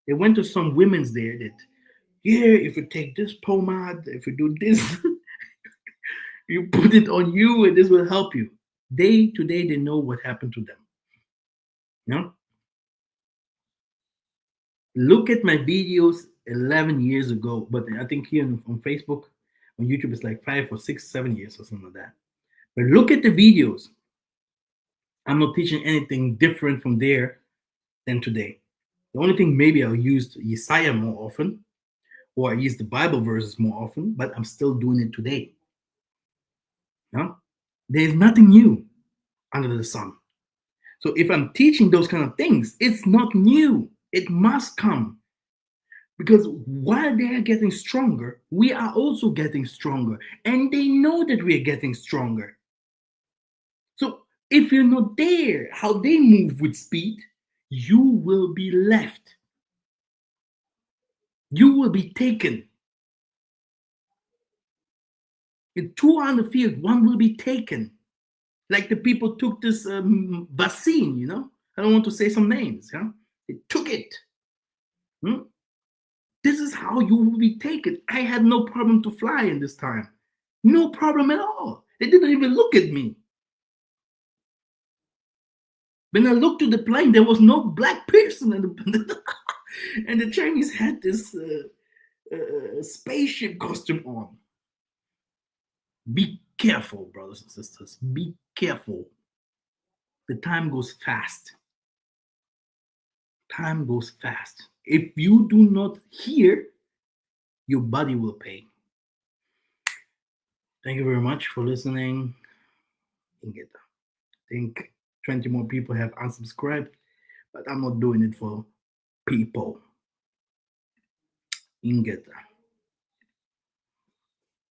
They went to some women's there that, yeah, if you take this pomade, if you do this, you put it on you and this will help you. Today they know what happened to them. You know? Look at my videos 11 years ago, but I think here on Facebook, on YouTube, it's like 5 or 6, 7 years or something like that. But look at the videos. I'm not teaching anything different from there than today. The only thing maybe I'll use Isaiah more often, or I use the Bible verses more often, but I'm still doing it today. No? There's nothing new under the sun. So if I'm teaching those kind of things, it's not new. It must come. Because while they are getting stronger, we are also getting stronger. And they know that we are getting stronger. So if you're not there, how they move with speed, you will be left. You will be taken. If two are on the field, one will be taken. Like the people took this vaccine, you know? I don't want to say some names, yeah? They took it. Hmm? This is how you will be taken. I had no problem to fly in this time. No problem at all. They didn't even look at me. When I looked to the plane, there was no black person in the and the Chinese had this spaceship costume on. Be careful, brothers and sisters. Be careful. The time goes fast. Time goes fast. If you do not hear, your body will pay. Thank you very much for listening. I think 20 more people have unsubscribed, but I'm not doing it for people. Ingeta.